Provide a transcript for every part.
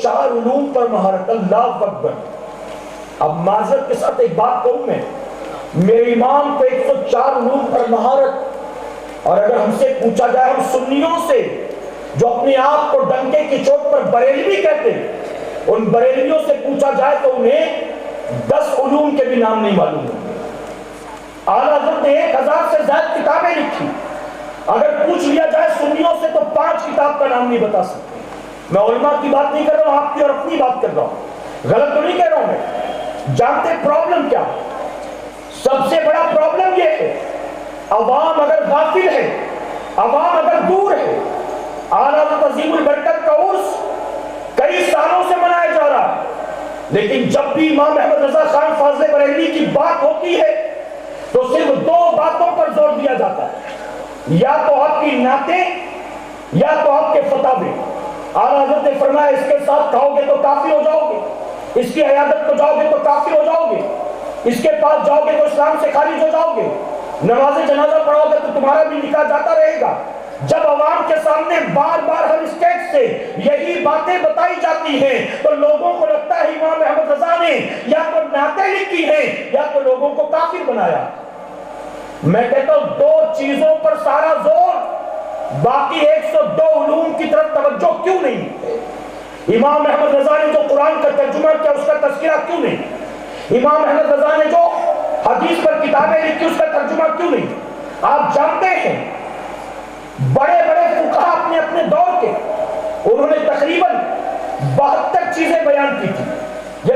104 علوم پر مہارت. اللہ اکبر. اب معذرت کے ساتھ ایک بات کہوں میں، میرے امام کو 104 علوم پر مہارت، اور اگر ہم سے پوچھا جائے ہم سنیوں سے جو اپنے آپ کو ڈنکے کی چوٹ پر بریلوی کہتے ہیں، ان بریلویوں سے پوچھا جائے تو انہیں 10 علوم کے بھی نام نہیں معلوم. اعلیٰ حضرت نے 1000 سے زائد کتابیں لکھی، اگر پوچھ لیا جائے سنیوں سے تو 5 کتاب کا نام نہیں بتا سکتے. میں علماء کی بات نہیں کر رہا ہوں، آپ کی اور اپنی بات کر رہا ہوں، غلط تو نہیں کہہ رہا ہوں میں. جانتے پرابلم کیا؟ سب سے بڑا پرابلم یہ ہے عوام اگر غافل ہے، عوام اگر دور ہے. اعلیٰ حضرت عظیم البرکت کا عرس کئی سالوں سے منایا جا رہا ہے، لیکن جب بھی امام احمد رضا خان فاضل بریلوی کی بات ہوتی ہے تو صرف 2 باتوں پر زور دیا جاتا ہے، یا تو آپ کی نعتیں یا تو آپ کے فتاوے. اعلیٰ حضرت نے فرمایا اس کے ساتھ کھاؤ گے تو کافر ہو جاؤ گے، اس کی عیادت کو جاؤ گے تو کافر ہو جاؤ گے، اس کے پاس جاؤ گے تو اسلام سے خارج ہو جاؤ گے، نماز جنازہ پڑھاؤ گے تو تمہارا بھی نکاح جاتا رہے گا. جب عوام کے سامنے بار بار ہر اسٹیج سے یہی باتیں بتائی جاتی ہیں تو لوگوں کو لگتا ہے امام احمد رضا نے یا تو نعتیں لکھی ہیں یا تو لوگوں کو کافر بنایا. میں کہتا ہوں 2 چیزوں پر سارا زور، باقی 102 علوم کی طرف توجہ کیوں نہیں؟ امام احمد رضا نے جو قرآن کا ترجمہ کیا اس کا تذکرہ کیوں نہیں؟ امام احمد رضا نے جو حدیث پر کتابیں لکھی اس کا ترجمہ کیوں نہیں؟ آپ جانتے ہیں بڑے بڑے فقہاء اپنے اپنے دور کے انہوں نے تقریباً 72 چیزیں بیان کی تھی، یا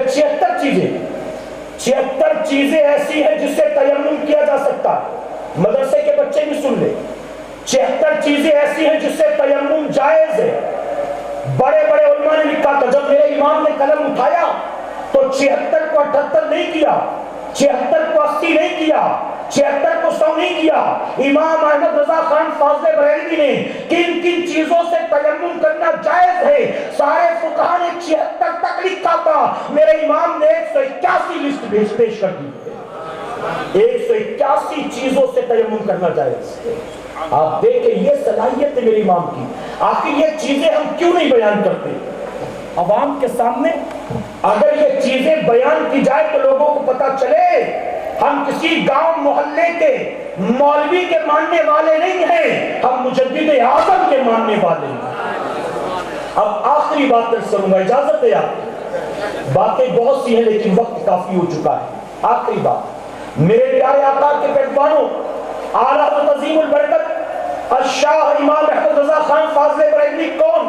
76 چیزیں ایسی ہیں جس سے تیمم کیا جا سکتا ہے. مدرسے کے بچے بھی سن لیں، 76 چیزیں ایسی ہیں جس سے تیمم جائز ہے. بڑے بڑے علماء نے لکھا تھا، جب میرے امام نے قلم اٹھایا تو 76 کو 78 نہیں کیا، 76 کو 80 نہیں کیا، 76 کو 100 نہیں کیا. امام احمد رضا خان فاضل بریلوی نے کن کن چیزوں سے تیمم کرنا جائز ہے سارے فقہاء نے 76 تک لکھا تھا. میرے امام نے 181 لسٹ پیش کر دی. 181 چیزوں سے تیمم کرنا جائز. آپ دیکھیں یہ صلاحیت ہے میرے امام کی. آخر یہ چیزیں ہم کیوں نہیں بیان کرتے عوام کے سامنے؟ اگر یہ چیزیں بیان کی جائے تو لوگوں کو پتا چلے ہم کسی گاؤں محلے کے مولوی کے ماننے والے نہیں ہیں، ہم مجدد اعظم کے ماننے والے ہیں. اب آخری بات کروں گا، اجازت ہے آپ کی؟ باتیں بہت سی ہیں لیکن وقت کافی ہو چکا ہے. آخری بات، میرے پیارے آقا کے پیروانوں، اعلیٰ حضرت عظیم البرکت الشاہ امام احمد رضا خان فاضل بریلوی کون؟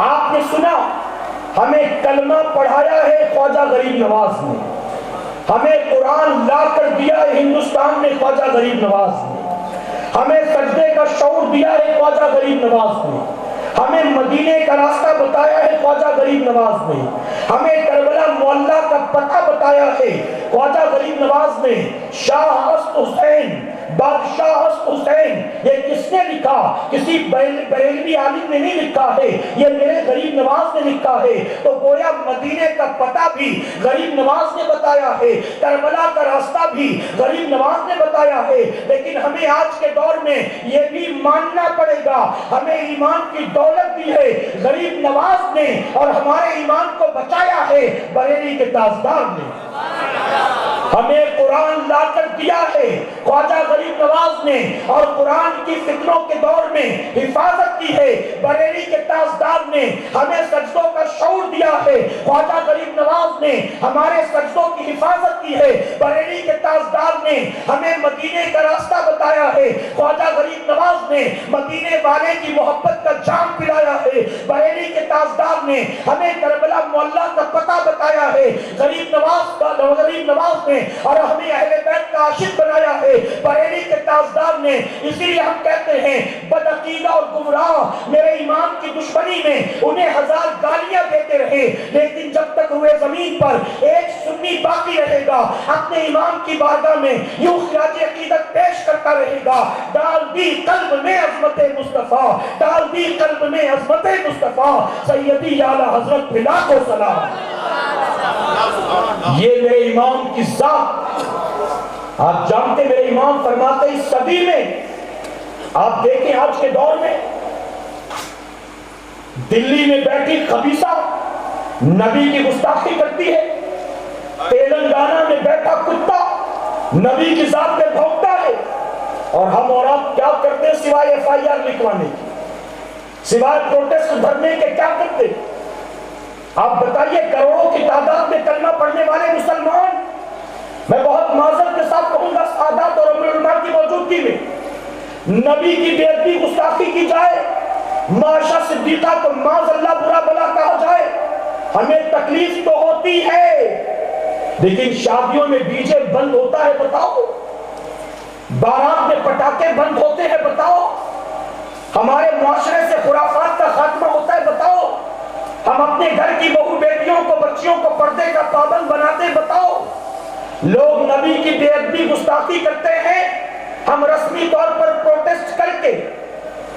آپ نے سنا ہمیں کلمہ پڑھایا ہے خواجہ غریب نواز نے، ہمیں قرآن لا کر دیا ہے ہندوستان میں خواجہ غریب نواز نے، ہمیں سجدے کا شعور دیا ہے خواجہ غریب نواز نے، ہمیں مدینے کا راستہ بتایا ہے خواجہ غریب نواز نے، ہمیں کربلا معلیٰ کا پتہ بتایا ہے خواجہ غریب نواز نے. شاہ ہست حسین، بادشاہ ہست حسین، یہ کس نے لکھا؟ کسی بریلوی عالم نے نہیں لکھا ہے، یہ میرے غریب نواز نے لکھا ہے. تو گویا مدینے کا پتہ بھی غریب نواز نے بتایا ہے، کربلا کا راستہ بھی غریب نواز نے بتایا ہے. لیکن ہمیں آج کے دور میں یہ بھی ماننا پڑے گا ہمیں ایمان کی دولت بھی ہے غریب نواز نے، اور ہمارے ایمان کو بچایا ہے بریلی کے تاجدار نے. ہمیں قرآن لا کر دیا ہے خواجہ غریب نواز نے، اور قرآن کی فتنوں کے دور میں حفاظت کی ہے بریلی کے تاجدار نے. ہمیں سجدوں کا شعور دیا ہے خواجہ غریب نواز نے، ہمارے سجدوں کی حفاظت کی ہے بریلی کے تاجدار نے. ہمیں مدینے کا راستہ بتایا ہے خواجہ غریب نواز نے، مدینے والے کی محبت کا جام پلایا ہے بریلی کے تاجدار نے. ہمیں کربلا معلیٰ کا پتہ بتایا ہے غریب نواز نے، اور ہمیں اہل بیت کا عاشق بنایا ہے بریلی کے تاجدار نے. اسی لیے ہم کہتے ہیں بدعقیدہ اور گمراہ میرے امام کی دشمنی میں انہیں 1000 گالیاں دیتے رہے، لیکن جب تک روئے زمین پر ایک سنی باقی رہے گا اپنے امام کی بارگاہ میں یوں خراج عقیدت پیش کرتا رہے گا. ڈال دی قلب میں عظمت مصطفیٰ، ڈال دی قلب میں عظمت مصطفیٰ، سیدی اعلیٰ حضرت پہ لاکھوں سلام. یہ میرے امام کی ذات. آپ جانتے میرے امام فرماتے اس صدی میں، آپ دیکھیں آج کے دور میں دلی میں بیٹھی خبیثہ نبی کی گستاخی کرتی ہے، تلنگانہ میں بیٹھا کتا نبی کی ذات پہ بھونکتا ہے، اور ہم اور آپ کیا کرتے ہیں سوائے ایف آئی آر لکھوانے کی، سوائے پروٹیسٹ بھرنے کے کیا کرتے؟ آپ بتائیے، کروڑوں کی تعداد میں کلمہ پڑھنے والے مسلمان، میں بہت معذرت کے ساتھ کہوں گا سادات اور امیر العلماء کی موجودگی میں نبی کی بے ادبی گستاخی کی جائے، معاشہ صدیقہ کو معاذ اللہ برا بلا کہا جائے، ہمیں تکلیف تو ہوتی ہے، لیکن شادیوں میں ڈی جے بند ہوتا ہے بتاؤ، بارات میں پٹاخے بند ہوتے ہیں بتاؤ، ہمارے معاشرے سے خرافات کا خاتمہ ہوتا ہے بتاؤ، ہم اپنے گھر کی بہو بیٹیوں کو بچیوں کو پردے کا پابند بناتے بتاؤ، لوگ نبی کی بے ادبی گستاخی کرتے ہیں، ہم رسمی طور پر پروٹیسٹ کر کے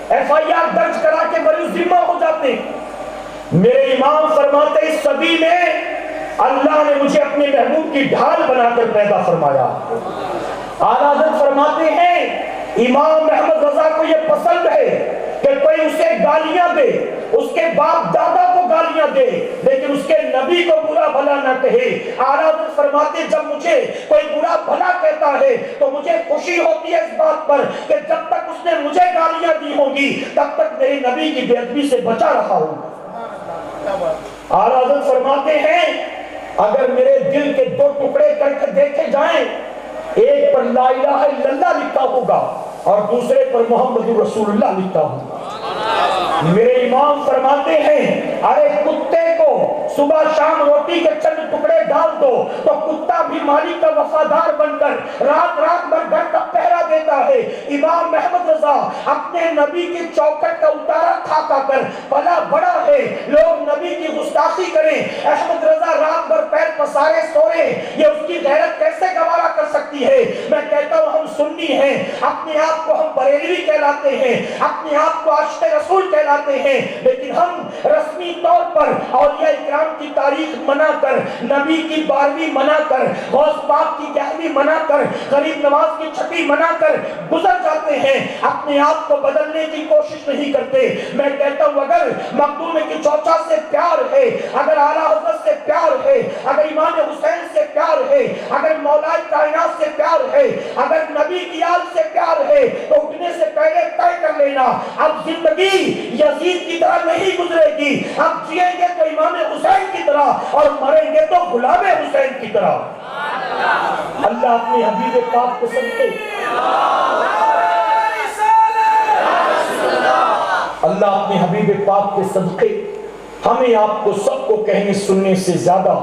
ایف آئی آر درج کرا کے بری ذمہ ہو جاتے ہیں۔ میرے امام فرماتے اس صدی میں اللہ نے مجھے اپنے محبوب کی ڈھال بنا کر پیدا فرمایا۔ اعلیٰ حضرت فرماتے ہیں امام احمد رضا کو یہ پسند ہے کہ کوئی اسے گالیاں دے، اس کے باپ دادا کو گالیاں دے، لیکن اس کے نبی کو برا بھلا نہ کہے۔ اعلیٰ حضرت فرماتے جب مجھے کوئی برا بھلا کہتا ہے تو مجھے خوشی ہوتی ہے اس بات پر کہ جب تک اس نے مجھے گالیاں دی ہوں گی تب تک میرے نبی کی بے ادبی سے بچا رہا ہوں۔ اعلیٰ حضرت فرماتے ہیں اگر میرے دل کے دو ٹکڑے کر کے دیکھے جائیں، ایک پر لا الہ الا اللہ لکھا ہوگا اور دوسرے پر محمد رسول اللہ لکھا ہوگا۔ میرے امام فرماتے ہیں ارے کتے کو صبح شام روٹی کے چند ٹکڑے ڈال دو تو کتا بھی مالک کا وفادار بن کر رات رات بھر گھر کا پہرا دیتا ہے۔ امام محمد رضا اپنے نبی کی چوکھٹ کا اتارا کھا کھا کر پلا بڑا ہے، لوگ نبی کی گستاخی کریں، احمد رضا رات بھر پیر پسارے سورے، یہ اس کی غیرت کیسے گوارا کر سکتی ہے؟ میں کہتا ہوں ہم سنی ہیں، اپنے آپ کو ہم بریلوی کہلاتے ہیں، اپنے آپ کو عاشق رسول کہلاتے ہیں، لیکن ہم رسمی طور پر اولیاء اکرام کی تاریخ منا کر، نبی کی 12ویں منا کر، غوث پاک کی 11ویں منا کر، غریب نواز کی 6ویں منا کر گزر جاتے ہیں، اپنے آپ کو بدلنے کی کوشش نہیں کرتے۔ میں کہتا ہوں اگر مخدوم کی چوچا سے پیار ہے، اگر اعلیٰ حضرت سے پیار ہے، اگر امام حسین سے پیار ہے، اگر مولا کائنات سے پیار ہے، اگر نبی کی آل سے پیار ہے تو اٹھنے سے پہلے طے کر لینا اب زندگی یزید کی طرح نہیں گزرے گی، اب جئیں گے تو امام حسین کی طرح اور مریں گے تو غلام حسین کی طرح۔ اللہ اپنے حبیب پاک کو صدقے، اللہ اپنے حبیب پاک کے صدقے ہمیں آپ کو سب کو کہنے سننے سے زیادہ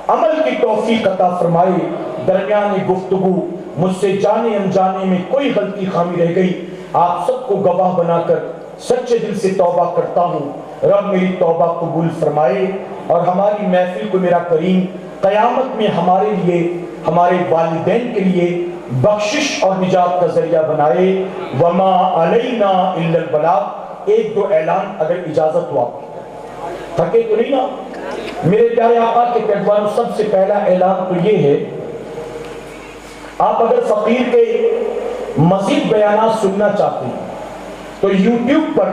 عمل کی توفیق عطا فرمائے۔ درمیان گفتگو مجھ سے جانے انجانے میں کوئی غلطی خامی رہ گئی، آپ سب کو گواہ بنا کر سچے دل سے توبہ کرتا ہوں، رب میری توبہ قبول فرمائے اور ہماری محفل کو میرا کریم قیامت میں ہمارے لیے، ہمارے والدین کے لیے بخشش اور نجات کا ذریعہ بنائے۔ وما علینا الا البلاغ۔ ایک دو اعلان اگر اجازت ہو آپ کی، تھکے تو نہیں نا میرے پیارے آقا کے پیروانوں؟ سب سے پہلا اعلان تو یہ ہے، آپ اگر فقیر کے مزید بیانات سننا چاہتے ہیں تو یوٹیوب پر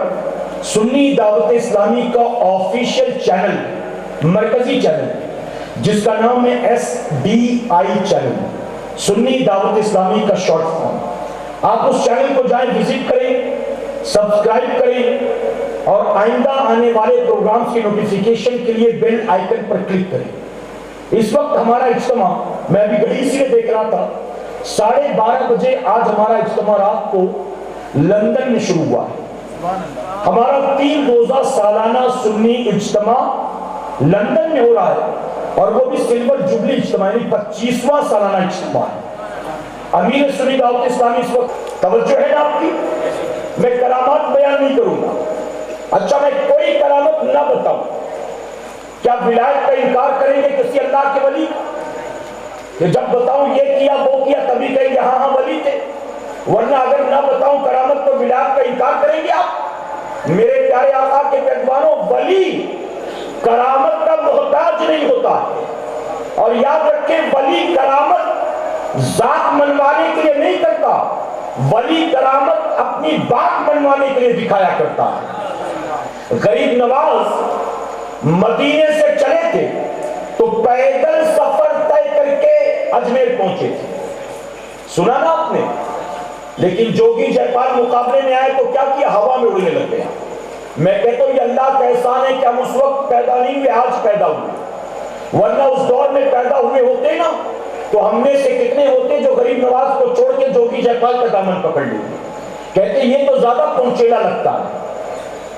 سنی دعوت اسلامی کا آفیشیل چینل، مرکزی چینل جس کا نام ہے SDI چینل، سنی دعوت اسلامی کا شارٹ فارم، آپ اس چینل کو جائیں، وزٹ کریں، سبسکرائب کریں اور آئندہ آنے والے پروگرامز کی نوٹیفیکیشن کے لیے بیل آئیکن پر کلک کریں۔ اس وقت ہمارا اجتماع، میں بھی گھڑی سے دیکھ رہا تھا، 12:30 بجے آج ہمارا اجتماع رات کو لندن میں شروع ہوا ہے۔ ہمارا 3 روزہ سالانہ سنی اجتماع لندن میں ہو رہا ہے اور وہ بھی سلور جوبلی اجتماع، یعنی 25واں سالانہ اجتماع ہے۔ امیر سنی دعوت اسلامی اس وقت، توجہ ہے نا آپ کی؟ میں کرامات بیان نہیں کروں گا، اچھا میں کوئی کرامت نہ بتاؤں، کیا ولایت کا انکار کریں گے کسی اللہ کے ولی کہ جب بتاؤں یہ کیا وہ کیا تبھی کہیں گے ہاں ہاں ولی تھے؟ ورنہ اگر نہ بتاؤں کرامت تو ولایت کا انکار کریں گے آپ؟ میرے پیارے آقا کے پیروانوں، ولی کرامت کا محتاج نہیں ہوتا، اور یاد رکھیں ولی کرامت ذات منوانے کے لیے نہیں کرتا، ولی کرامت اپنی بات منوانے کے لیے دکھایا کرتا ہے۔ غریب نواز مدینے سے چلے تھے تو پیدل سفر طے کر کے اجمیر پہنچے تھے، سنا نا آپ نے؟ لیکن جوگی جے پال مقابلے میں آئے تو کیا کیا؟ ہوا میں اڑنے لگ گیا۔ میں کہتا ہوں یہ اللہ کا احسان ہے کہ ہم اس وقت پیدا نہیں ہوئے، آج پیدا ہوئے، ورنہ اس دور میں پیدا ہوئے ہوتے نا تو ہم میں سے کتنے ہوتے جو غریب نواز کو چھوڑ کے جوگی جے پال کا دامن پکڑ لیتے۔ کہتے یہ تو زیادہ پہنچیلا لگتا ہے،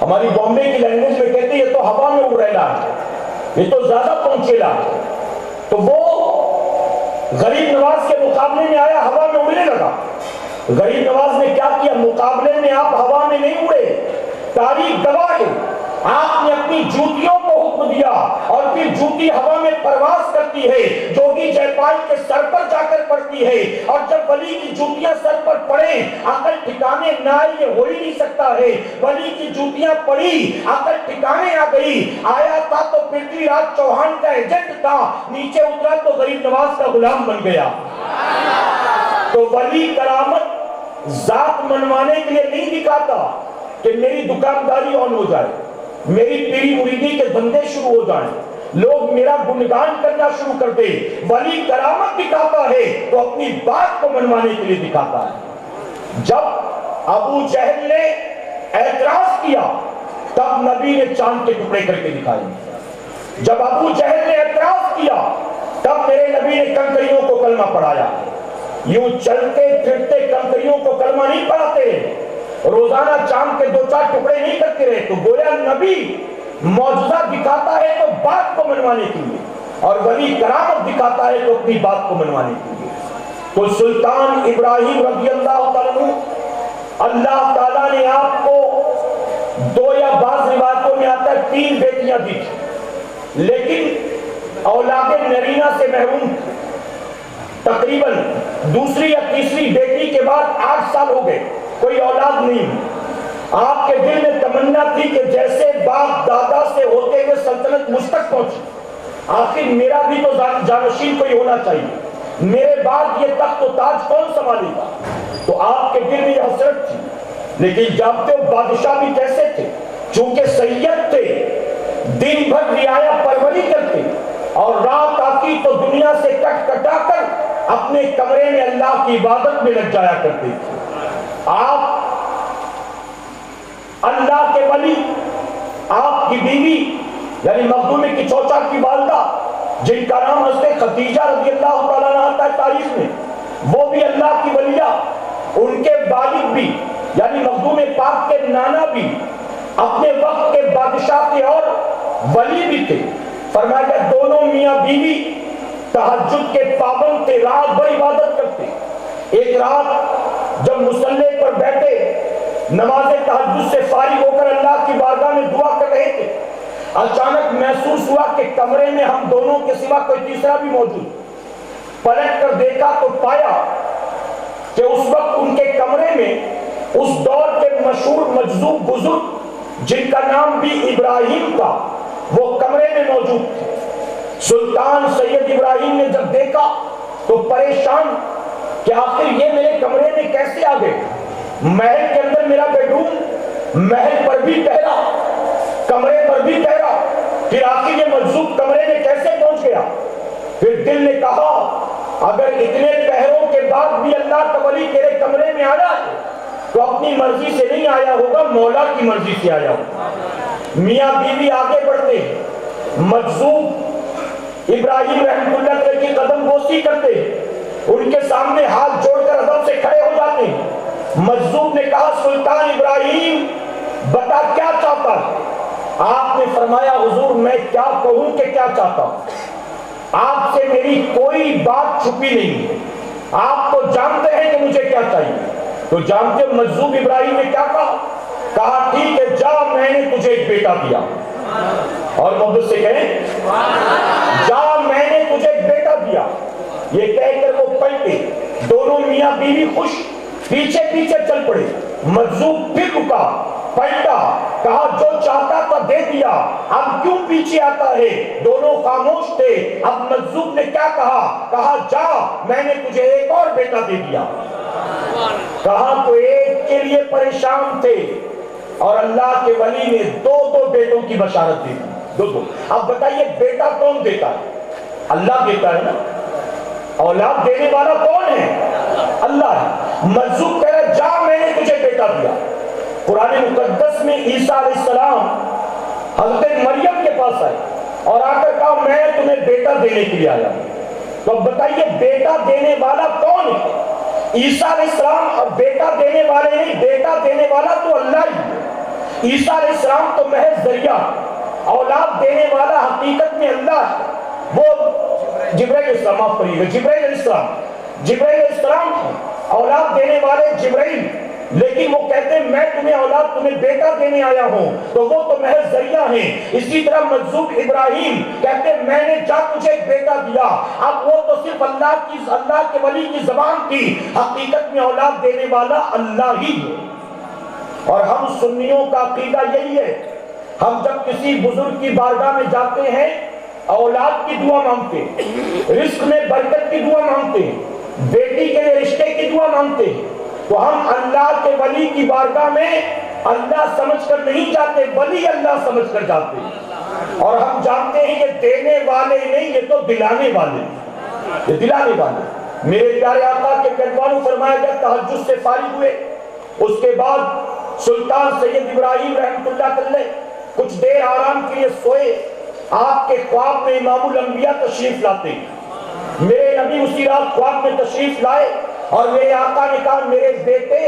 ہماری بامبے کی لینگویج میں کہتے یہ تو ہوا میں اڑ رہا ہے، یہ تو زیادہ پہنچیلا ہے۔ تو وہ غریب نواز کے مقابلے میں آیا، ہوا میں اڑنے لگا۔ غریب نواز نے کیا کیا؟ مقابلے میں آپ ہوا میں نہیں اڑے، تاریخ گواہ ہے آپ نے اپنی جوتیوں کو حکم دیا اور پھر جوتی ہوا میں پرواز کرتی ہے، جوگی جے پال کے سر پر جا کر پڑتی ہے، اور جب ولی کی جوتیاں سر پر پڑیں عقل ٹھکانے نہ آئی، یہ ہو ہی نہیں سکتا ہے۔ ولی کی جوتیاں پڑی، عقل ٹھکانے آ گئی، آیا تھا تو پرتھوی راج چوہان کا ایجنٹ تھا، نیچے اترا تو غریب نواز کا غلام بن گیا۔ تو ولی کرامت ذات منوانے کے لیے نہیں دکھاتا کہ میری دکانداری آن ہو جائے، میری پیری مریدی کے دھندے شروع ہو جائیں، لوگ میرا گنگان کرنا شروع کر دے۔ ولی کرامت دکھاتا ہے تو اپنی بات کو منوانے کے لیے دکھاتا ہے۔ جب ابو جہل نے اعتراض کیا تب نبی نے چاند کے ٹکڑے کر کے دکھائے۔ جب ابو جہل نے اعتراض کیا تب میرے نبی نے کنکریوں کو کلمہ پڑھایا۔ یوں چلتے پھرتے کنکریوں کو کلمہ نہیں پڑھاتے، روزانہ چاند کے 2-4 ٹکڑے نہیں کرتے رہے۔ تو گویا نبی معجزہ دکھاتا ہے تو بات کو منوانے کے لیے، اور ولی کرامت دکھاتا ہے تو اپنی بات کو منوانے کے لیے۔ تو سلطان ابراہیم رضی اللہ تعالیٰ عنہ، اللہ تعالیٰ نے آپ کو 2 یا بعض روایتوں میں آتا ہے 3 بیٹیاں دی تھی، لیکن اولاد نرینہ سے محروم تھی۔ تقریباً دوسری یا تیسری بیٹی کے بعد 8 سال ہو گئے، کوئی اولاد نہیں۔ آپ کے دل میں تمنا تھی کہ جیسے باپ دادا سے ہوتے ہوئے سلطنت مجھ تک پہنچی، آخر میرا بھی تو جانشین کوئی ہونا چاہیے، میرے بعد یہ تخت و تاج کون سنبھالے گا؟ تو آپ کے دل میں یہ حسرت تھی۔ لیکن جانتے ہو بادشاہ بھی کیسے تھے؟ چونکہ سید تھے، دن بھر رعایا پروری کرتے اور رات آتی تو دنیا سے کٹ کٹا کر اپنے کمرے میں اللہ کی عبادت میں لگ جایا کرتے تھے۔ آپ اللہ کے ولی، آپ کی بیوی یعنی مخدومی کی چوچا کی والدہ جن کا نام حضرت خدیجہ رضی اللہ تعالیٰ عنہ آتا ہے تاریخ میں، وہ بھی اللہ کی ولیہ، ان کے والد بھی یعنی مخدوم پاک کے نانا بھی اپنے وقت کے بادشاہ تھے اور ولی بھی تھے۔ فرمایا دونوں میاں بیوی تہجد کے پابند تھے، رات بھر عبادت کرتے۔ ایک رات جب مصلی پر بیٹھے نماز تہجد سے فارغ ہو کر اللہ کی بارگاہ میں دعا کر رہے تھے، اچانک محسوس ہوا کہ کمرے میں ہم دونوں کے سوا کوئی تیسرا بھی موجود۔ پلٹ کر دیکھا تو پایا کہ اس وقت ان کے کمرے میں اس دور کے مشہور مجذوب بزرگ جن کا نام بھی ابراہیم تھا وہ کمرے میں موجود تھے۔ سلطان سید ابراہیم نے جب دیکھا تو پریشان کہ آخر یہ میرے کمرے میں کیسے آ گئے؟ محل کے اندر میرا بیڈ روم، محل پر بھی پہرا، کمرے پر بھی پہرا، پھر آخر یہ مجذوب کمرے میں کیسے پہنچ گیا؟ پھر دل نے کہا اگر اتنے پہروں کے بعد بھی اللہ کا ولی تیرے کمرے میں آیا تو اپنی مرضی سے نہیں آیا ہوگا، مولا کی مرضی سے آیا ہوگا۔ میاں بیوی آگے بڑھتے، مجذوب ابراہیم رحمۃ اللہ علیہ کی قدم بوسی کرتے، ان کے سامنے ہاتھ جوڑ کر ادب سے کھڑے ہو جاتے۔ مجذوب نے کہا سلطان ابراہیم بتا کیا چاہتا ہے؟ آپ نے فرمایا حضور میں کیا کہوں کہ کیا چاہتا ہوں، آپ سے میری کوئی بات چھپی نہیں ہے، آپ تو جانتے ہیں کہ مجھے کیا چاہیے۔ تو جانتے ہو مجذوب ابراہیم نے کیا کہا؟ کہا ٹھیک ہے جا میں نے تجھے ایک بیٹا دیا، اور محبت سے کہیں جا میں نے تجھے ایک بیٹا دیا۔ یہ کہہ کر وہ پلٹے، دونوں میاں بیوی خوش پیچھے پیچھے چل پڑے۔ مجذوب پھر رکا، پلٹا، کہا جو چاہتا تھا دے دیا، اب کیوں پیچھے آتا ہے؟ دونوں خاموش تھے۔ اب مجذوب نے کیا کہا؟ کہا جا میں نے تجھے ایک اور بیٹا دے دیا۔ کہا تو ایک کے لیے پریشان تھے اور اللہ کے ولی نے 2 بیٹوں کی بشارت دی۔ دو. اب بتائیے بیٹا کون دیتا ہے؟ اللہ دیتا ہے نا. اولاد دینے والا کون ہے؟ اللہ ہے. مرزوق کہہ رہا جا میں نے تجھے بیٹا دیا. قرآن مقدس میں عیسیٰ علیہ السلام حضرت مریم کے پاس آئے اور آ کر کہا میں تمہیں بیٹا دینے کے لیے آیا ہوں. تو اب بتائیے بیٹا دینے والا کون ہے؟ عیسیٰ علیہ السلام. اور بیٹا دینے والے نہیں، بیٹا دینے والا تو اللہ ہی ہے. عیسیٰ علیہ السلام تو محض ذریعہ. اولاد دینے والا حقیقت میں اللہ ہے. وہ جبرائیل علیہ السلام، آپ پڑھیے گا، جبرائیل علیہ السلام. جبرائیل علیہ السلام اولاد دینے والے جبرائیل، لیکن وہ کہتے ہیں میں تمہیں اولاد، تمہیں بیٹا دینے آیا ہوں. تو وہ تو محض ذریعہ ہیں. اسی طرح مرزوق ابراہیم کہتے ہیں میں نے جا تجھے ایک بیٹا دیا. اب وہ تو صرف اللہ کے ولی کی زبان تھی. حقیقت میں اولاد دینے والا اللہ ہی ہے. اور ہم سنیوں کا عقیدہ یہی ہے، ہم جب کسی بزرگ کی بارگاہ میں جاتے ہیں اولاد کی دعا مانگتے ہیں، رزق میں برکت کی دعا مانگتے ہیں، بیٹی کے لیے رشتے کی دعا مانگتے ہیں، تو ہم اللہ کے ولی کی بارگاہ میں اللہ سمجھ کر نہیں جاتے، ولی اللہ سمجھ کر جاتے ہیں. اور ہم جانتے ہیں یہ دینے والے نہیں، یہ تو دلانے والے، یہ دلانے والے. میرے پیارے آقا کے پیغمبروں فرمایا گیا تہجد سے فارغ ہوئے، اس کے بعد سلطان سید ابراہیم رحمۃ اللہ علیہ کچھ دیر آرام کے لیے سوئے. آپ کے خواب میں امام الانبیاء تشریف لاتے ہیں. میرے نبی اسی رات خواب میں تشریف لائے اور میرے آقا نے کہا میرے بیٹے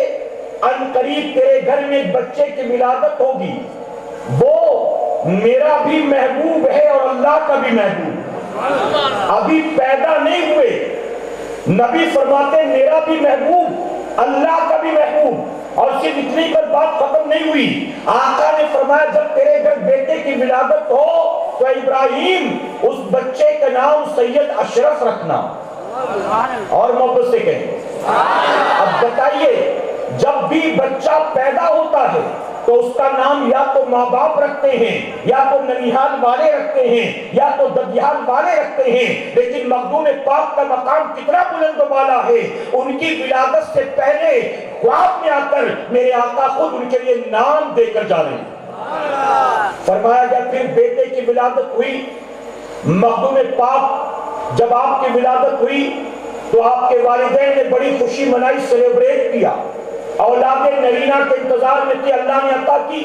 ان قریب تیرے گھر میں ایک بچے کی ولادت ہوگی، وہ میرا بھی محبوب ہے اور اللہ کا بھی محبوب، ابھی پیدا نہیں ہوئے. نبی فرماتے میرا بھی محبوب اللہ کا بھی محبوب. اور صرف اتنی پر بات ختم نہیں ہوئی، آقا نے فرمایا جب تیرے گھر بیٹے کی ولادت ہو تو ابراہیم اس بچے کا نام سید اشرف رکھنا. اور محبت سے کہیں. اب بتائیے جب بھی بچہ پیدا ہوتا ہے تو اس کا نام یا تو ماں باپ رکھتے ہیں، یا تو ننیحال والے رکھتے ہیں، یا تو ددیال والے رکھتے ہیں. لیکن مخدوم پاک کا مقام کتنا بلند و بالا ہے. ان کی ولادت سے پہلے خواب میں آ کر میرے آقا خود ان کے لیے نام دے کر جا رہے ہیں. فرمایا گیا پھر بیٹے کی ولادت ہوئی. مخدوم پاک جب آپ کی ولادت ہوئی تو آپ کے والدین نے بڑی خوشی منائی، سیلیبریٹ کیا. اولاد نرینہ کے انتظار میں تھی، اللہ نے عطا کی.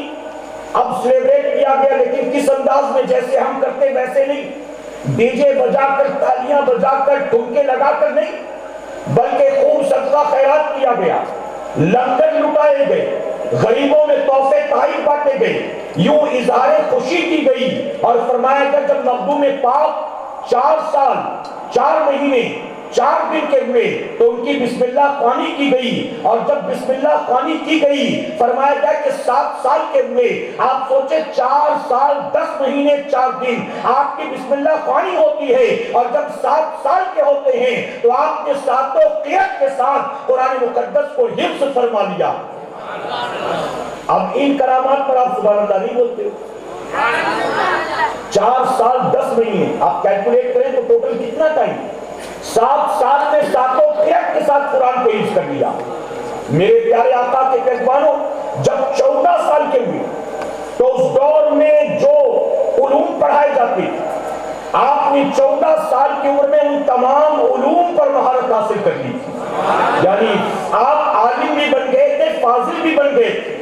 اب سیلیبریٹ کیا گیا، لیکن کس انداز میں؟ جیسے ہم کرتے ویسے نہیں، ڈی جے بجا کر، تالیاں بجا کر، ٹھمکے لگا کر نہیں، بلکہ خوب صدقہ خیرات کیا گیا، لنگر لٹائے گئے، غریبوں میں تحفے تحائف بانٹے گئے، یوں اظہار خوشی کی گئی. اور فرمایا گیا جب مخدوم پاک 4 سال 4 مہینے 4 دن کے ہوئے تو ان کی بسم اللہ خوانی کی گئی. اور جب بسم اللہ خوانی کی گئی فرمایا گیا کہ 7 سال کے ہوئے. آپ سوچیں 4 سال 10 مہینے 4 دن آپ کی بسم اللہ خوانی ہوتی ہے، اور جب 7 سال کے ہوتے ہیں تو آپ نے ساتوں قیت کے ساتھ قرآن مقدس کو حفظ فرما لیا. اب ان کرامات پر آپ سبحان اللہ نہیں بولتے ہو. 4 سال 10 مہینے آپ کیلکولیٹ کریں تو ٹوٹل کتنا ٹائم؟ 7 سال میں ساتوں قیت کے ساتھ قرآن کو حفظ کر لیا. میرے پیارے آقا کے پیغمبروں جب 14 سال کے ہوئے تو اس دور میں جو علوم پڑھائے جاتے آپ نے 14 سال کی عمر میں ان تمام علوم پر مہارت حاصل کر لی تھی. یعنی آپ عالم بھی بن گئے تھے، فاضل بھی بن گئے تھے.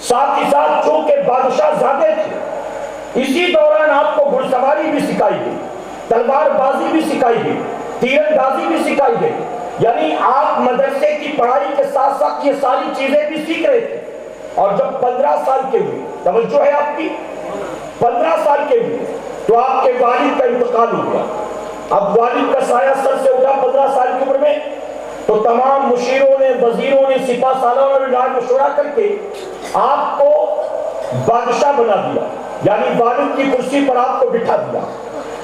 ساتھ ہی ساتھ چونکہ بادشاہ زادے تھے، اسی دوران آپ کو گھڑ سواری بھی سکھائی گئی، تلوار بازی بھی سکھائی گئی، تیر اندازی بھی سکھائی گئی. یعنی آپ مدرسے کی پڑھائی کے ساتھ ساتھ یہ ساری چیزیں بھی سیکھ رہے تھے. اور جب 15 سال کے ہوئے، توجہ ہے آپ کی، 15 سال کے ہوئے تو آپ کے والد کا انتقال ہو گیا. اب والد کا سایہ سر سے اٹھا 15 سال کی عمر میں، تو تمام مشیروں نے، وزیروں نے، سپاہ سالاروں نے رائے مشورہ کر کے آپ کو بادشاہ بنا دیا، یعنی والد کی کرسی پر آپ کو بٹھا دیا.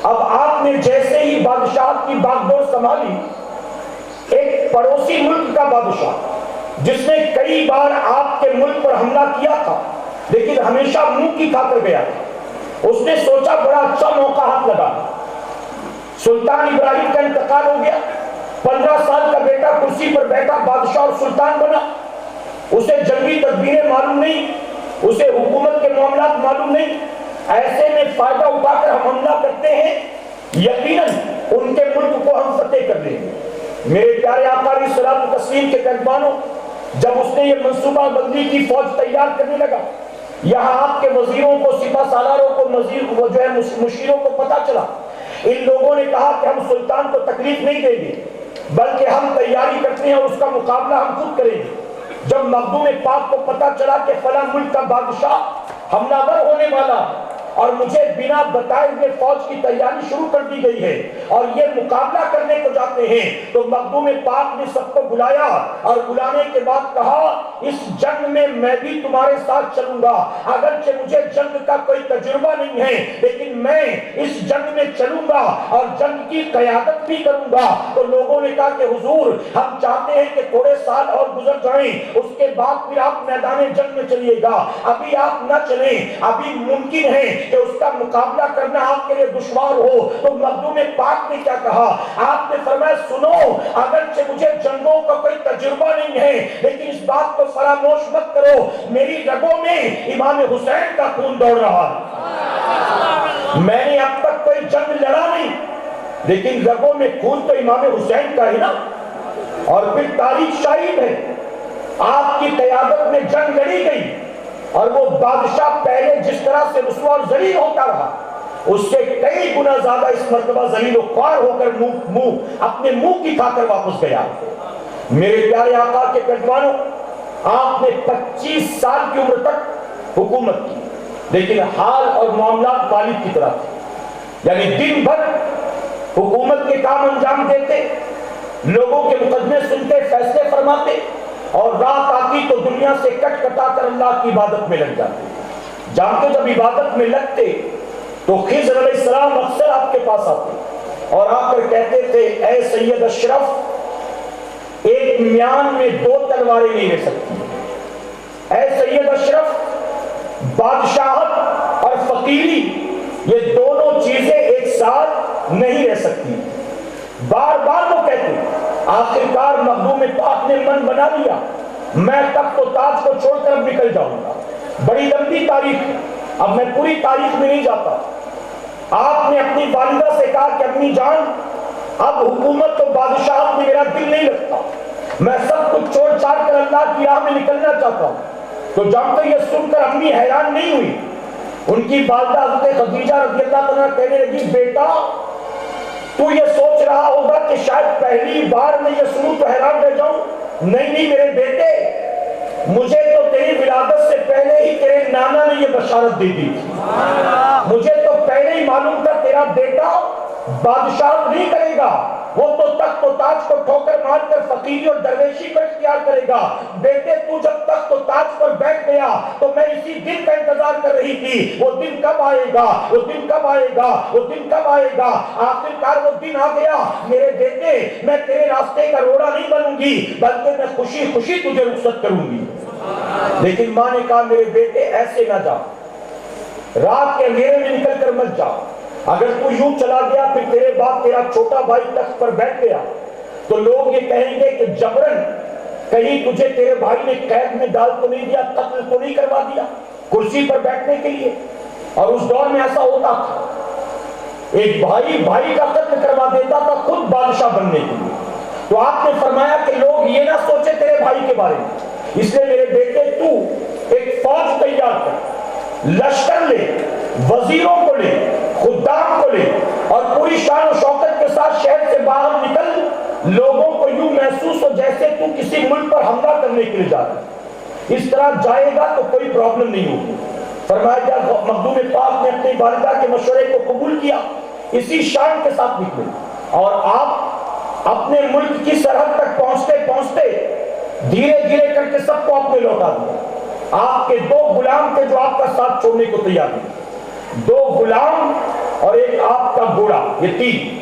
اب آپ نے جیسے ہی بادشاہت کی باغ ڈور سنبھالی، ایک پڑوسی ملک کا بادشاہ جس نے کئی بار آپ کے ملک پر حملہ کیا تھا لیکن ہمیشہ منہ کی کھا کر گیا، اس نے سوچا بڑا اچھا موقع ہاتھ لگا. سلطان ابراہیم کا انتقال ہو گیا، 15 سال کا بیٹا کرسی پر بیٹھا بادشاہ اور سلطان بنا. اسے جنگی تدبیریں معلوم نہیں، اسے حکومت کے معاملات معلوم نہیں. ایسے میں فائدہ اٹھا کر ہم حملہ کرتے ہیں، یقیناً ان کے ملک کو ہم فتح کر لیں گے۔ میرے پیارے آقا علیہ الصلوۃ والتسلیم کے پہلوانوں، جب اس نے یہ منصوبہ بندی کی فوج تیار کرنے لگا، یہاں آپ کے وزیروں کو، سپہ سالاروں کو، مشیروں کو پتا چلا، ان لوگوں نے کہا کہ ہم سلطان کو تکلیف نہیں دیں گے، بلکہ ہم تیاری کرتے ہیں اور اس کا مقابلہ ہم خود کریں گے۔ جب مخدوم پاک کو پتا چلا کہ فلاں ملک کا بادشاہ حملہ ور ہونے والا اور مجھے بنا بتائے ہوئے فوج کی تیاری شروع کر دی گئی ہے اور یہ مقابلہ کرنے کو جاتے ہیں، تو مخدوم پاک نے سب کو بلایا اور بلانے کے بعد کہا، اس جنگ میں میں بھی تمہارے ساتھ چلوں گا، اگرچہ مجھے جنگ کا کوئی تجربہ نہیں ہے، لیکن میں اس جنگ میں چلوں گا اور جنگ کی قیادت بھی کروں گا۔ تو لوگوں نے کہا کہ حضور، ہم چاہتے ہیں کہ تھوڑے سال اور گزر جائیں، اس کے بعد پھر آپ میدان جنگ میں چلیے گا، ابھی آپ نہ چلیں، ابھی ممکن ہے کہ اس کا مقابلہ کرنا آپ کے لیے دشوار ہو۔ تو مخدوم پاک نے کیا کہا؟ آپ نے فرمایا، سنو، اگرچہ مجھے جنگوں کا کوئی تجربہ نہیں ہے، لیکن اس بات کو فراموش مت کرو، میری رگوں میں امام حسین کا خون دوڑ رہا ہے۔ میں نے اب تک کوئی جنگ لڑا نہیں، لیکن رگوں میں خون تو امام حسین کا ہی نا۔ اور پھر تاریخ شاہد ہے، آپ کی قیادت میں جنگ لڑی گئی اور وہ بادشاہ پہلے جس طرح سے رسوا اور ذلیل ہوتا رہا، اس سے کئی گنا زیادہ اس مرتبہ ذلیل و خوار ہو کر اپنے منہ کی کھا کر واپس گیا۔ میرے پیارے آقا کے پیروانوں، آپ نے 25 سال کی عمر تک حکومت کی، لیکن حال اور معاملات والد کی طرح تھے، یعنی دن بھر حکومت کے کام انجام دیتے، لوگوں کے مقدمے سنتے، فیصلے فرماتے، اور رات آتی تو دنیا سے کٹ کٹا کر اللہ کی عبادت میں لگ جاتے۔ جانتے جب عبادت میں لگتے تو خضر علیہ السلام اکثر آپ کے پاس آتے اور آ کر کہتے تھے، اے سید اشرف، ایک میان میں 2 تلواریں نہیں رہ سکتی۔ اے سید اشرف، بادشاہت اور فقیری یہ دونوں چیزیں ایک ساتھ نہیں رہ سکتی۔ بار بار وہ کہتے، آخرکار مخدوم پاک نے من بنا لیا، میں تخت و تاج کو چھوڑ کر اب نکل جاؤں گا۔ بڑی لمبی تاریخ، اب میں پوری تاریخ میں نہیں جاتا۔ آپ نے اپنی والدہ سے کہا کہ امی جان، اب حکومت و بادشاہت میں میرا دل نہیں لگتا، میں سب کچھ چھوڑ چھاڑ کر اللہ کی راہ میں نکلنا چاہتا ہوں۔ تو جب تو یہ سن کر امی حیران نہیں ہوئی، ان کی والدہ حضرت خدیجہ رضی اللہ عنہا کہنے لگی، بیٹا تو یہ سوچ رہا ہوگا کہ شاید پہلی بار میں یہ سنوں تو حیران رہ جاؤں۔ نہیں نہیں میرے بیٹے، مجھے تو تیری ولادت سے پہلے ہی تیرے نانا نے یہ بشارت دی تھی، مجھے تو پہلے ہی معلوم تھا تیرا بیٹا بادشاہ نہیں کرے گا، وہ تو تخت و تاج کو ٹھوکر مار کر فقیری اور درویشی کو اختیار کرے گا۔ بیٹے تو جب تخت و تاج پر بیٹھ گیا تو میں اسی دن کا انتظار کر رہی تھی، وہ دن کب آئے گا، وہ دن کب آئے گا، وہ دن کب آئے گا۔ آخرکار وہ دن آ گیا میرے بیٹے، میں تیرے راستے کا روڑا نہیں بنوں گی، بلکہ میں خوشی خوشی تجھے رخصت کروں گی۔ لیکن ماں نے کہا، میرے بیٹے ایسے نہ جا، رات کے اندھیرے میں نکل کر مت جا، اگر تو یوں چلا گیا پھر تیرے بعد تیرا چھوٹا بھائی تخت پر بیٹھ گیا تو لوگ یہ کہیں گے کہ جبرن کہیں تجھے تیرے بھائی نے قید میں ڈال تو نہیں دیا، قتل تو نہیں کروا دیا کرسی پر بیٹھنے کے لیے۔ اور اس دور میں ایسا ہوتا تھا، ایک بھائی بھائی کا قتل کروا دیتا تھا خود بادشاہ بننے کے لیے۔ تو آپ نے فرمایا کہ لوگ یہ نہ سوچے تیرے بھائی کے بارے میں، اس لیے میرے بیٹے تو ایک فوج تیار کر، لشکر لے، وزیروں کو لے، خدام کو لے، اور پوری شان و شوکت کے ساتھ شہر سے باہر نکل، لوگوں کو یوں محسوس ہو جیسے تو کسی ملک پر حملہ کرنے کے لیے جا رہا ہے۔ اس طرح جائے گا تو کوئی پرابلم نہیں ہوگی۔ فرمایا جب مخدوم پاک نے اپنی والدہ کے مشورے کو قبول کیا، اسی شان کے ساتھ نکلے اور آپ اپنے ملک کی سرحد تک پہنچتے پہنچتے دھیرے دھیرے کر کے سب کو اپنے لوٹا دیا۔ آپ کے 2 غلام تھے جو آپ کا ساتھ چھوڑنے کو تیار تھے، 2 غلام اور ایک آپ کا گھوڑا، یہ 3۔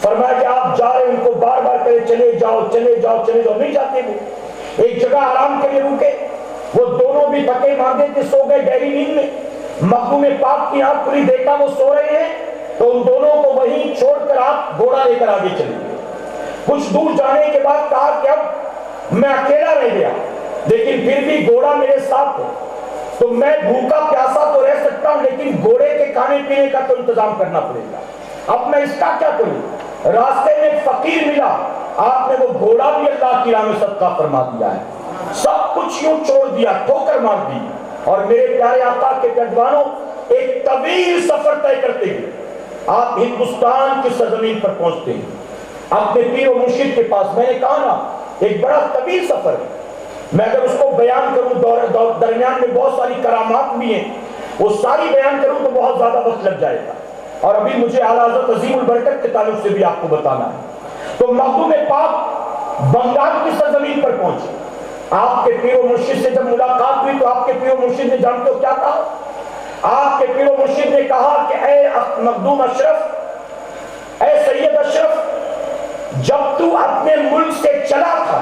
فرمایا کہ آپ جا رہے ان کو بار بار کہے چلے جاؤ چلے جاؤ چلے جاؤ، نہیں جاتے وہ۔ ایک جگہ آرام کے لیے رکے، وہ دونوں بھی تھکے ماندے تھے، سو گئے گہری نیند میں۔ مخدوم پاک کی آنکھ کھلی، دیکھا وہ سو رہے ہیں تو ان دونوں کو وہیں چھوڑ کر آپ گھوڑا لے کر آگے چلے گئے۔ کچھ دور جانے کے بعد کہا کہ اب میں اکیلا رہ گیا، لیکن پھر بھی گھوڑا میرے ساتھ ہے، تو میں بھوکا پیاسا تو رہ سکتا ہوں لیکن گھوڑے کے کھانے پینے کا تو انتظام کرنا پڑے گا، اب میں اس کا کیا کروں؟ راستے میں فقیر ملا، آپ نے وہ گھوڑا بھی اللہ کی راہ میں صدقہ فرما دیا ہے، سب کچھ یوں چھوڑ دیا، ٹھوکر مار دی، اور میرے پیارے آقا کے پیروانوں ایک طویل سفر طے کرتے ہوئے آپ ہندوستان کی سرزمین پر پہنچتے ہیں اپنے پیر و مرشد کے پاس۔ میں نے کہا نا ایک بڑا طویل سفر ہے، میں اگر اس کو بیان کروں درمیان میں بہت ساری کرامات بھی ہیں، وہ ساری بیان کروں تو بہت زیادہ وقت لگ جائے گا، اور ابھی مجھے اعلیٰ حضرت عظیم البرکت کے تعلق سے بھی آپ کو بتانا ہے۔ تو مخدوم پاک بنگال کی سرزمین پر پہنچے، آپ کے پیر و مرشد سے جب ملاقات ہوئی تو آپ کے پیر و مرشد نے جانتے ہو کیا کہا؟ آپ کے پیر و مرشد نے کہا کہ اے مخدوم اشرف، اے سید اشرف، جب تو اپنے ملک سے چلا تھا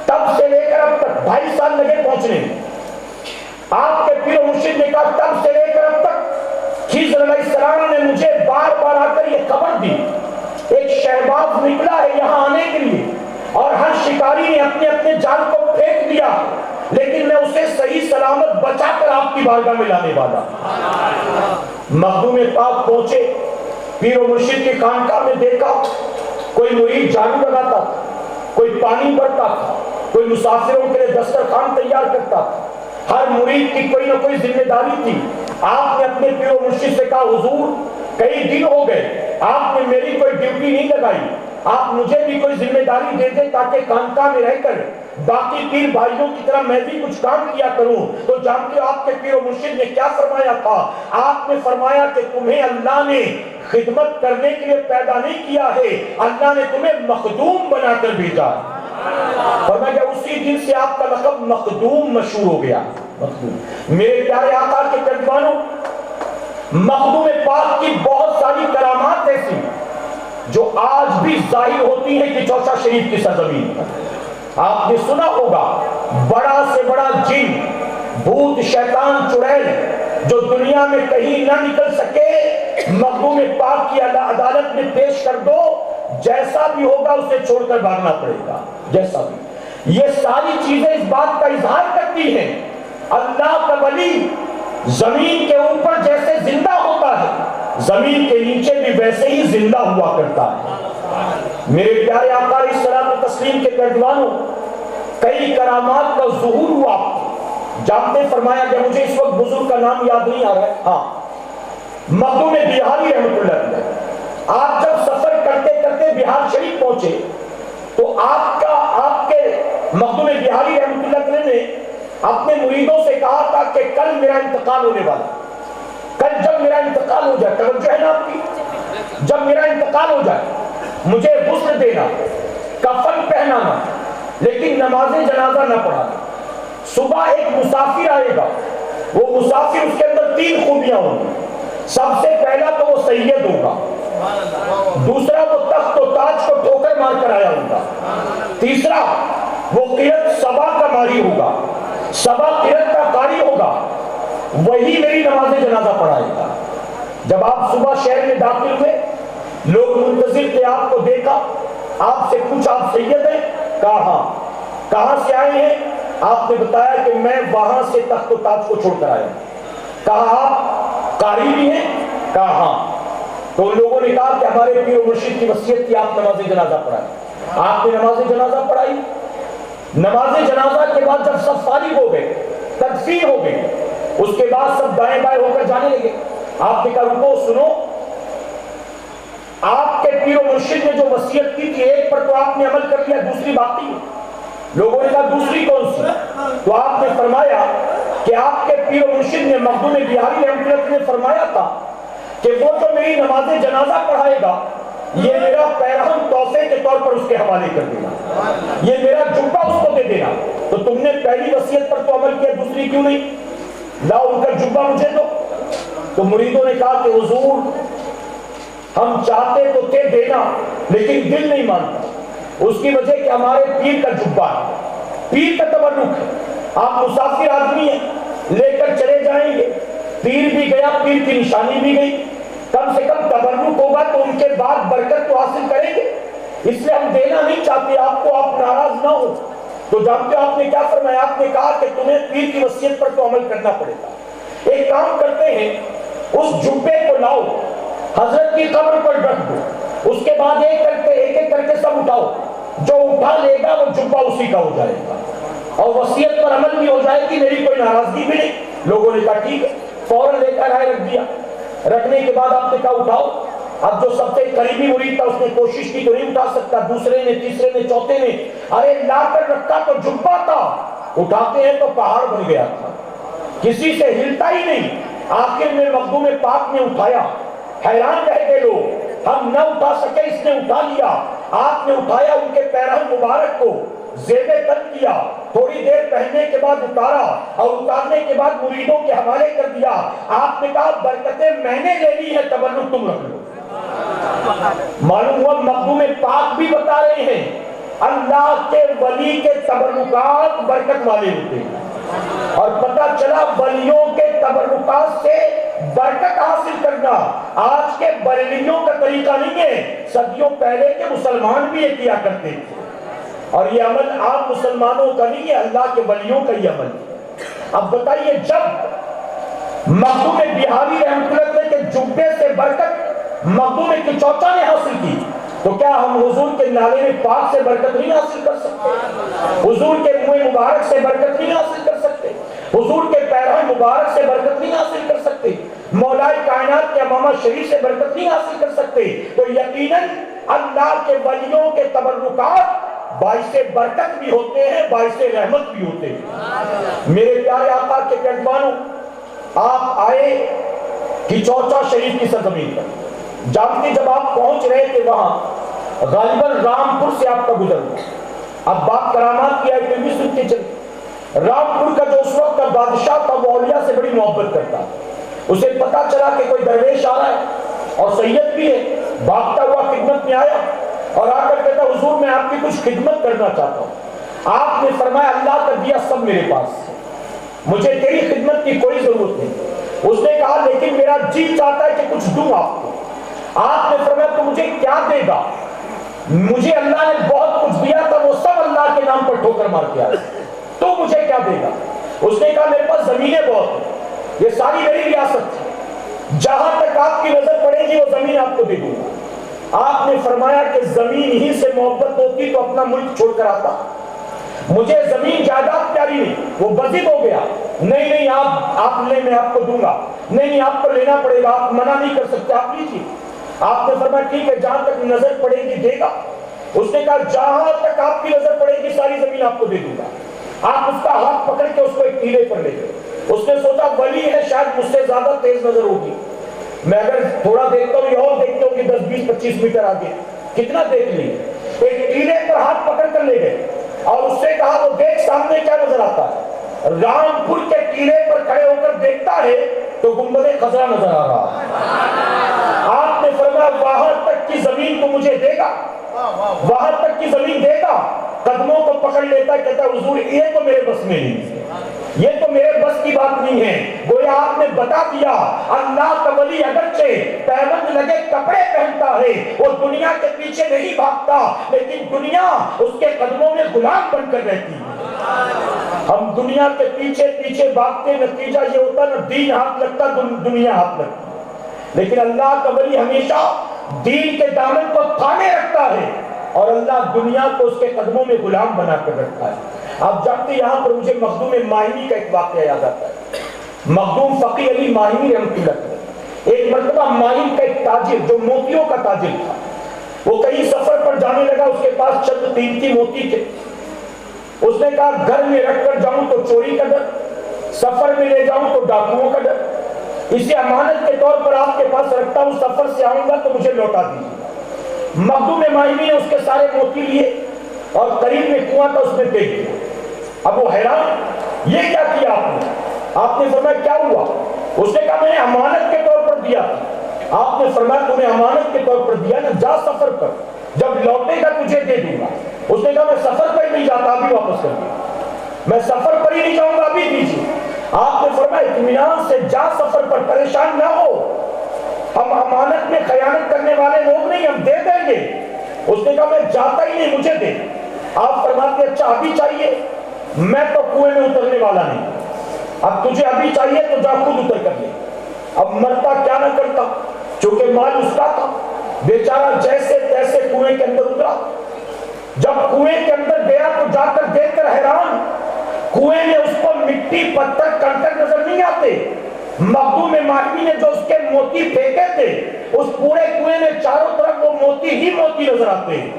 تب سے لے کر اب تک 2.5 سال لگے پہنچنے میں۔ آپ کے پیر و مرشد نے کہا تب سے لے کر اب تک خضر علیہ السلام نے مجھے بار بار آ کر یہ خبر دی، ایک شہباز نکلا ہے یہاں آنے کے لیے، اور ہر شکاری نے اپنے اپنے جال کو پھینک دیا، لیکن میں اسے صحیح سلامت بچا کر آپ کی بارگاہ میں لانے والا۔ مخدوم پاک پہنچے، پیر و مرشد کی خانقاہ میں دیکھا کوئی مرید جھاڑو لگاتا تھا، کوئی پانی بھرتا تھا، کوئی مسافروں کے لیے دسترخوان تیار کرتا تھا، ہر مرید کی کوئی نہ کوئی ذمہ داری تھی۔ آپ نے اپنے پیر و مرشد سے کہا حضور کئی دن ہو گئے آپ نے میری کوئی ڈیوٹی نہیں لگائی، آپ مجھے بھی کوئی ذمہ داری دے دیں تاکہ خانقاہ میں رہ کر باقی پیر بھائیوں کی طرح میں بھی کچھ کام کیا کروں۔ تو جانتے ہو آپ کے پیر و مرشد نے کیا فرمایا تھا؟ آپ نے فرمایا کہ تمہیں اللہ نے خدمت کرنے کے لیے پیدا نہیں کیا ہے، اللہ نے تمہیں مخدوم بنا کر بھیجا ہے۔ فرمایا اسی دن سے آپ کا لقب مخدوم مشہور ہو گیا۔ میرے پیارے آقا کے پیروانوں، مخدوم پاک کی بہت ساری کرامات ایسی جو آج بھی ظاہر ہوتی ہیں کہ چوسا شریف کی سرزمین پر۔ آپ نے سنا ہوگا بڑا سے بڑا جن، بھوت، شیطان، چڑیل جو دنیا میں کہیں نہ نکل سکے، مخدوم پاک کی عدالت میں پیش کر دو، جیسا بھی ہوگا اسے چھوڑ کر بھاگنا پڑے گا، جیسا بھی۔ یہ ساری چیزیں اس بات کا اظہار کرتی ہیں اللہ کا ولی زمین کے اوپر جیسے زندہ ہوتا ہے، زمین کے نیچے بھی ویسے ہی زندہ ہوا کرتا ہے۔ میرے پیارے آقا علیہ الصلوۃ والتسلیم کے پیروانوں، کئی کرامات کا ظہور ہوا۔ جانتے فرمایا کہ مجھے اس وقت بزرگ کا نام یاد نہیں آ رہا ہے، ہاں مخدوم بہاری رحمۃ اللہ علیہ، آپ جب سفر کرتے کرتے بہار شریف پہنچے تو آپ کے مخدوم بہاری رحمۃ اللہ علیہ نے اپنے مریدوں سے کہا تھا کہ کل میرا انتقال ہونے والا، کل جب میرا انتقال ہو جائے، توجہ ہے نا آپ کی، جب میرا انتقال ہو جائے مجھے غسل دینا، کفن پہنانا، لیکن نماز جنازہ نہ پڑھانا۔ صبح ایک مسافر آئے گا، وہ مسافر اس کے اندر 3 خوبیاں ہوں گی۔ سب سے پہلا تو وہ سید ہوگا، دوسرا وہ تخت و تاج کو ٹھوکر مار کر آیا ہوگا، تیسرا وہ قرأت سبا کا ماری ہوگا، سبا قرأت کا قاری ہوگا، وہی میری نماز جنازہ پڑھائے گا۔ جب آپ صبح شہر میں داخل ہوئے، لوگ منتظر تھے، آپ کو دیکھا، آپ سے پوچھا آپ سید ہیں؟ کہا ہاں۔ کہاں سے آئے ہیں؟ آپ نے بتایا کہ میں وہاں سے تخت و تاج کو چھوڑ کر آیا۔ کہا آپ قاری بھی ہیں؟ کہا ہاں۔ تو ان لوگوں نے کہا کہ ہمارے پیر و مرشد کی وصیت کی آپ نماز جنازہ پڑھائیں۔ آپ نے نماز جنازہ پڑھائی۔ نماز جنازہ کے بعد جب سب فارغ ہو گئے، تدفین ہو گئی، اس کے بعد سب دائیں بائیں ہو کر جانے لگے۔ آپ نے کہا رکو، سنو، آپ کے پیر و مرشد نے جو وصیت کی تھی ایک پر تو آپ نے عمل کر لیا، دوسری باقی ہے۔ لوگوں نے کہا دوسری کون سی؟ تو آپ نے فرمایا کہ آپ کے پیر و مرشد نے مخدوم بہاری رحمۃ اللہ نے فرمایا تھا کہ وہ تو میری نماز جنازہ پڑھائے گا، یہ میرا پیرہن تحفے کے طور پر اس کے حوالے کر دینا، یہ میرا جبہ اس کو دے دینا۔ تو تم نے پہلی وصیت پر تو عمل کیا، دوسری کیوں نہیں؟ لاؤ ان کا جبہ مجھے دو۔ تو مریدوں نے کہا کہ حضور ہم چاہتے تو تھے دینا لیکن دل نہیں مانتا، اس کی وجہ کہ ہمارے پیر کا جبہ ہے، پیر کا تبرک ہے، آپ مسافر آدمی ہیں، لے کر چلے جائیں گے، پیر بھی گیا، پیر کی نشانی بھی گئی، کم سے کم تبرک ہوگا تو ان کے بعد برکت تو حاصل کریں گے، اس لیے ہم دینا نہیں چاہتے آپ کو، آپ ناراض نہ ہو۔ تو جانتے آپ نے کیا فرمایا؟ آپ نے کہا کہ تمہیں پیر کی وصیت پر تو عمل کرنا پڑے گا۔ ایک کام کرتے ہیں، اس جبے کو لاؤ، حضرت کی قبر پر رکھ دو، اس کے بعد ایک ایک کر کے سب اٹھاؤ، جو اٹھا لے گا وہ جبہ اسی کا ہو جائے گا، اور وصیت پر عمل بھی ہو جائے گی، میری کوئی ناراضگی بھی نہیں۔ لوگوں نے کہا ٹھیک ہے، فوراً لے کر آئے، رکھ دیا۔ رکھنے کے بعد آپ نے کہا اٹھاؤ۔ اب جو سب سے قریبی مرید تھا اس نے کوشش کی تو نہیں اٹھا سکتا، دوسرے نے، تیسرے نے، چوتھے نے، ارے لا کر رکھا تو جبہ تھا، اٹھاتے ہیں تو پہاڑ بن گیا تھا، کسی سے ہلتا ہی نہیں۔ آخر میں مخدوم پاک نے اٹھایا، حیران رہ گئے لوگ، ہم نہ اٹھا سکے، اس نے اٹھا لیا۔ آپ نے اٹھایا، ان کے پیرہن مبارک کو زیب تن کیا، تھوڑی دیر پہننے کے بعد اتارا، اور اتارنے کے بعد مریدوں کے حوالے کر دیا۔ آپ نے کہا برکتیں میں نے لے لی ہے، تبرک تم رکھ لو۔ معلوم ہوا مخدوم پاک بھی بتا رہے ہیں اللہ کے ولی کے تبرکات برکت والے ہوتے ہیں، اور پتہ چلا ولیوں کے تبرکات سے برکت حاصل کرنا آج کے بریلیوں کا طریقہ نہیں ہے، صدیوں پہلے کے مسلمان بھی یہ کیا کرتے تھے، اور یہ عمل عام مسلمانوں کا نہیں ہے، اللہ کے ولیوں کا یہ عمل ہے۔ اب بتائیے، جب مخدوم بہاری رحمۃ اللہ علیہ کے جبے سے برکت مخدوم کی چوچا نے حاصل کی، تو کیا ہم حضور کے نالے میں پاک سے برکت نہیں حاصل کر سکتے؟ حضور کے منہ مبارک سے برکت نہیں حاصل کر سکتے؟ حضور کے پیرہن مبارک سے برکت نہیں حاصل کر سکتے؟ مولائے کائنات کے امامہ شریف سے برکت نہیں حاصل کر سکتے؟ تو یقیناً اللہ کے ولیوں کے تبرکات باعث برکت بھی ہوتے ہیں، باعث رحمت بھی ہوتے ہیں۔ میرے پیارے آقا کے پیروانوں، آپ آئے کہ چوچا شریف کی سرزمین پر، جانتے جب آپ پہنچ رہے تھے وہاں غالباً رامپور سے آپ کا گزر ہوا۔ اب بات کرامات کی آئی تو بھی سنتے چلے، رامپور کا جو اس وقت کا بادشاہ تھا وہ اولیاء سے بڑی محبت کرتا، اسے پتا چلا کہ کوئی درویش آ رہا ہے اور سید بھی ہے، بھاگتا ہوا خدمت میں آیا اور آ کر کہتا حضور میں آپ کی کچھ خدمت کرنا چاہتا ہوں۔ آپ نے فرمایا اللہ کا دیا سب میرے پاس ہے، مجھے تیری خدمت کی کوئی ضرورت نہیں۔ اس نے کہا لیکن میرا جی چاہتا ہے کہ کچھ دوں آپ کو۔ آپ نے فرمایا تو مجھے کیا دے گا؟ مجھے اللہ نے بہت کچھ دیا تھا، وہ سب اللہ کے نام پر ٹھوکر مار کے آیا، تو مجھے کیا دے گا؟ اس نے کہا میرے پاس زمینیں بہت ہیں، یہ ساری میری ریاست ہے، جہاں تک آپ کی نظر پڑے گی وہ زمین آپ کو دے دوں گا۔ آپ نے فرمایا کہ زمین ہی سے محبت ہوتی تو اپنا ملک چھوڑ کر آتا، مجھے زمین جائیداد پیاری نہیں، وہ بزد ہو گیا، نہیں نہیں آپ لے، میں آپ کو دوں گا، نہیں آپ کو لینا پڑے گا، آپ منع نہیں کر سکتے، آپ لیجیے۔ آپ نے فرمایا ٹھیک ہے جہاں تک نظر پڑے گی دے گا۔ اس نے کہا جہاں تک آپ کی نظر پڑے گی ساری زمین آپ کو دے دوں گا۔ آپ اس کا ہاتھ پکڑ کے اس کو ایک ٹیلے پر لے گئے۔ اس نے سوچا ولی ہے شاید مجھ سے زیادہ تیز نظر ہوگی، میں اگر تھوڑا دیکھتا ہوں یہ اور دیکھتے ہوں کہ 10 20 25 میٹر آگے کتنا دیکھ لی۔ ایک ٹیلے پر ہاتھ پکڑ کر لے گئے اور اس سے کہا وہ دیکھ سامنے کیا نظر آتا ہے۔ رامپور کے ٹیلے پر کھڑے ہو کر دیکھتا ہے تو گنبد خضرا نظر آ رہا ہے۔ آپ نے فرمایا وہاں تک کی زمین تو مجھے دے گا، وہاں تک کی زمین دے گا؟ قدموں کو پکڑ لیتا کہتا حضور یہ تو میرے بس میں نہیں، یہ تو میرے بس کی بات نہیں ہے۔ گویا آپ نے بتا دیا اللہ کا ولی اگرچہ پیوند لگے کپڑے پہنتا ہے، وہ دنیا کے پیچھے نہیں بھاگتا، لیکن دنیا اس کے قدموں میں غلام بن کر رہتی ہے۔ ہم دنیا کے پیچھے پیچھے بھاگتے، نتیجہ یہ ہوتا نہ دین ہاتھ لگتا دنیا ہاتھ لگتی، لیکن اللہ کا ولی ہمیشہ دین کے دامن کو تھامے رکھتا ہے اور اللہ دنیا کو اس کے قدموں میں غلام بنا کر رکھتا ہے۔ آپ جانتے یہاں پر مجھے مخدوم ماہمی کا ایک واقعہ یاد آتا ہے۔ مخدوم فقی علی ماہمی رحمۃ اللہ علیہ، ایک مرتبہ ماہم کا ایک تاجر جو موتیوں کا تاجر تھا، وہ کہیں سفر پر جانے لگا، اس کے پاس چند قیمتی موتی تھے۔ اس نے کہا گھر میں رکھ کر جاؤں تو چوری کا ڈر، سفر میں لے جاؤں تو ڈاکوؤں کا ڈر، اسے امانت کے طور پر آپ کے پاس رکھتا ہوں، سفر سے آؤں گا تو مجھے لوٹا دیجیے۔ مخدوم ماہمی نے اس کے سارے موتی لیے اور قریب میں کنواں تھا اس میں پھینک دیا۔ اب وہ حیران، یہ کیا کیا آپ نے فرمایا کیا ہوا؟ اس نے کہا میں نے امانت کے طور پر دیا۔ آپ نے فرمایا تمہیں امانت کے طور پر دیا نا، جا سفر پر، جب لوٹے گا تجھے دے دوں گا۔ اس نے کہا میں سفر پر ہی نہیں جاتا، ابھی واپس کر دیا، میں سفر پر ہی نہیں جاؤں گا، ابھی دیجیے۔ آپ نے فرمایا اطمینان سے جا سفر پر، پریشان نہ ہو، ہم امانت میں خیانت کرنے والے لوگ نہیں، ہم دے دیں گے۔ اس نے کہا میں جاتا ہی نہیں، مجھے دے۔ آپ فرماتے اچھا ابھی چاہیے؟ میں تو کنویں میں اترنے والا نہیں، اب تجھے ابھی چاہیے تو جا خود اتر کر لے۔ اب مرتا کیا نہ کرتا، چونکہ مال اس کا تھا، بیچارہ جیسے تیسے کنویں کے اندر اترا۔ جب کنویں کے اندر گیا تو جا کر دیکھ کر حیران، کنویں میں اس کو مٹی پتھر کنکر نظر نہیں آتے، مخدوم ماہی نے جو اس کے موتی پھینکے تھے اس پورے کنویں میں چاروں طرف وہ موتی ہی موتی نظر آتے ہیں۔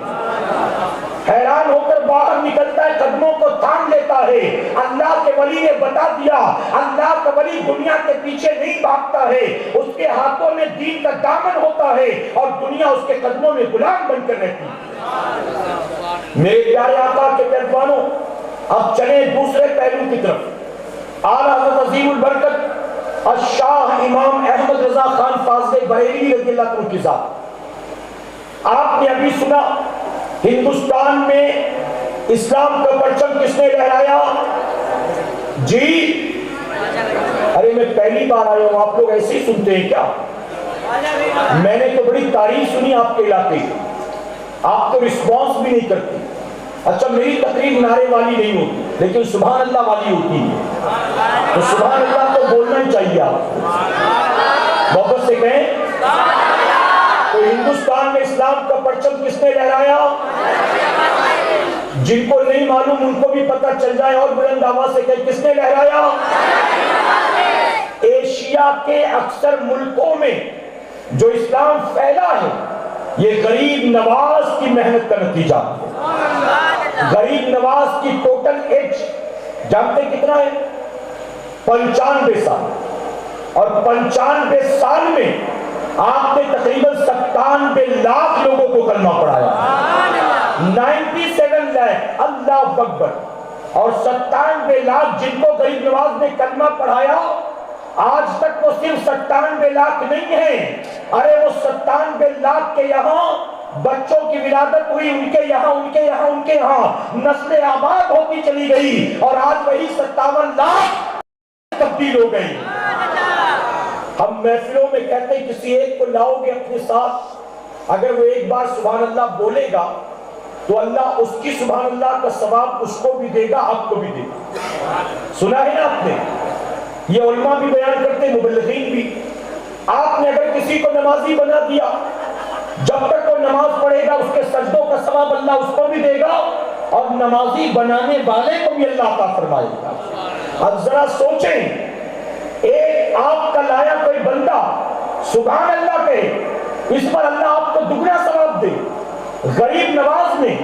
حیران ہو کر باہر نکلتا ہے، قدموں کو تھام لیتا ہے۔ اللہ کے ولی نے بتا دیا، اللہ کا ولی دنیا کے پیچھے نہیں بھاگتا ہے، اس کے ہاتھوں میں دین کا دامن ہوتا ہے اور دنیا اس کے قدموں میں غلام بن کر رہتی ہے۔ میرے پیارے آقا کے پیروانوں، اب چلیں دوسرے پہلو کی طرف۔ اعلیٰ حضرت عظیم البرکت الشاہ امام احمد رضا خان فاضل بریلوی رضی اللہ عنہ کی ذات۔ آپ نے ابھی سنا ہندوستان میں اسلام کا پرچم کس نے لہرایا؟ جی ارے میں پہلی بار آیا ہوں، آپ لوگ ایسے ہی سنتے ہیں کیا؟ میں نے تو بڑی تعریف سنی آپ کے علاقے کی، آپ تو رسپانس بھی نہیں کرتے۔ اچھا میری تقریر نعرے والی نہیں ہوتی لیکن سبحان اللہ والی ہوتی ہے، تو سبحان اللہ تو بولنا ہی چاہیے آپ محبت سے کہیں۔ تو ہندوستان میں اسلام کا پرچم کس نے لہرایا؟ جن کو نہیں معلوم ان کو بھی پتہ چل جائے اور بلند آواز سے کہیں کس نے لہرایا؟ ایشیا کے اکثر ملکوں میں جو اسلام پھیلا ہے یہ غریب نواز کی محنت کا نتیجہ ہے۔ غریب نواز کی ٹوٹل ایج جانتے کتنا ہے؟ 95 سال، اور 95 سال میں آپ نے تقریباً 97 لاکھ لوگوں کو کلمہ پڑھایا، 97 لاکھ، اللہ اکبر۔ اور 97 لاکھ جن کو غریب نواز نے کلمہ پڑھایا، آج تک وہ صرف 97 لاکھ نہیں ہیں، ارے وہ 97 لاکھ کے یہاں بچوں کی ولادت ہوئی، ان کے یہاں ان کے یہاں ان کے یہاں نسل آباد ہوتی چلی گئی، اور آج وہی 57 لاکھ تبدیل ہو گئی۔ ہم محفلوں میں کہتے ہیں کسی ایک کو لاؤ گے اپنے ساتھ، اگر وہ ایک بار سبحان اللہ بولے گا تو اللہ اس کی سبحان اللہ کا ثواب اس کو بھی دے گا، آپ کو بھی دے گا۔ سنا ہے نا آپ نے؟ یہ علماء بھی بیان کرتے، مبلغین بھی۔ آپ نے اگر کسی کو نمازی بنا دیا، جب تک وہ نماز پڑھے گا اس کے سجدوں کا ثواب اللہ اس کو بھی دے گا اور نمازی بنانے والے کو بھی اللہ عطا فرمائے گا۔ اب ذرا سوچیں، ایک آپ کا لایا کوئی بندہ سبحان اللہ کہے، اس پر اللہ آپ کو دگنا ثواب دے۔ غریب نواز نے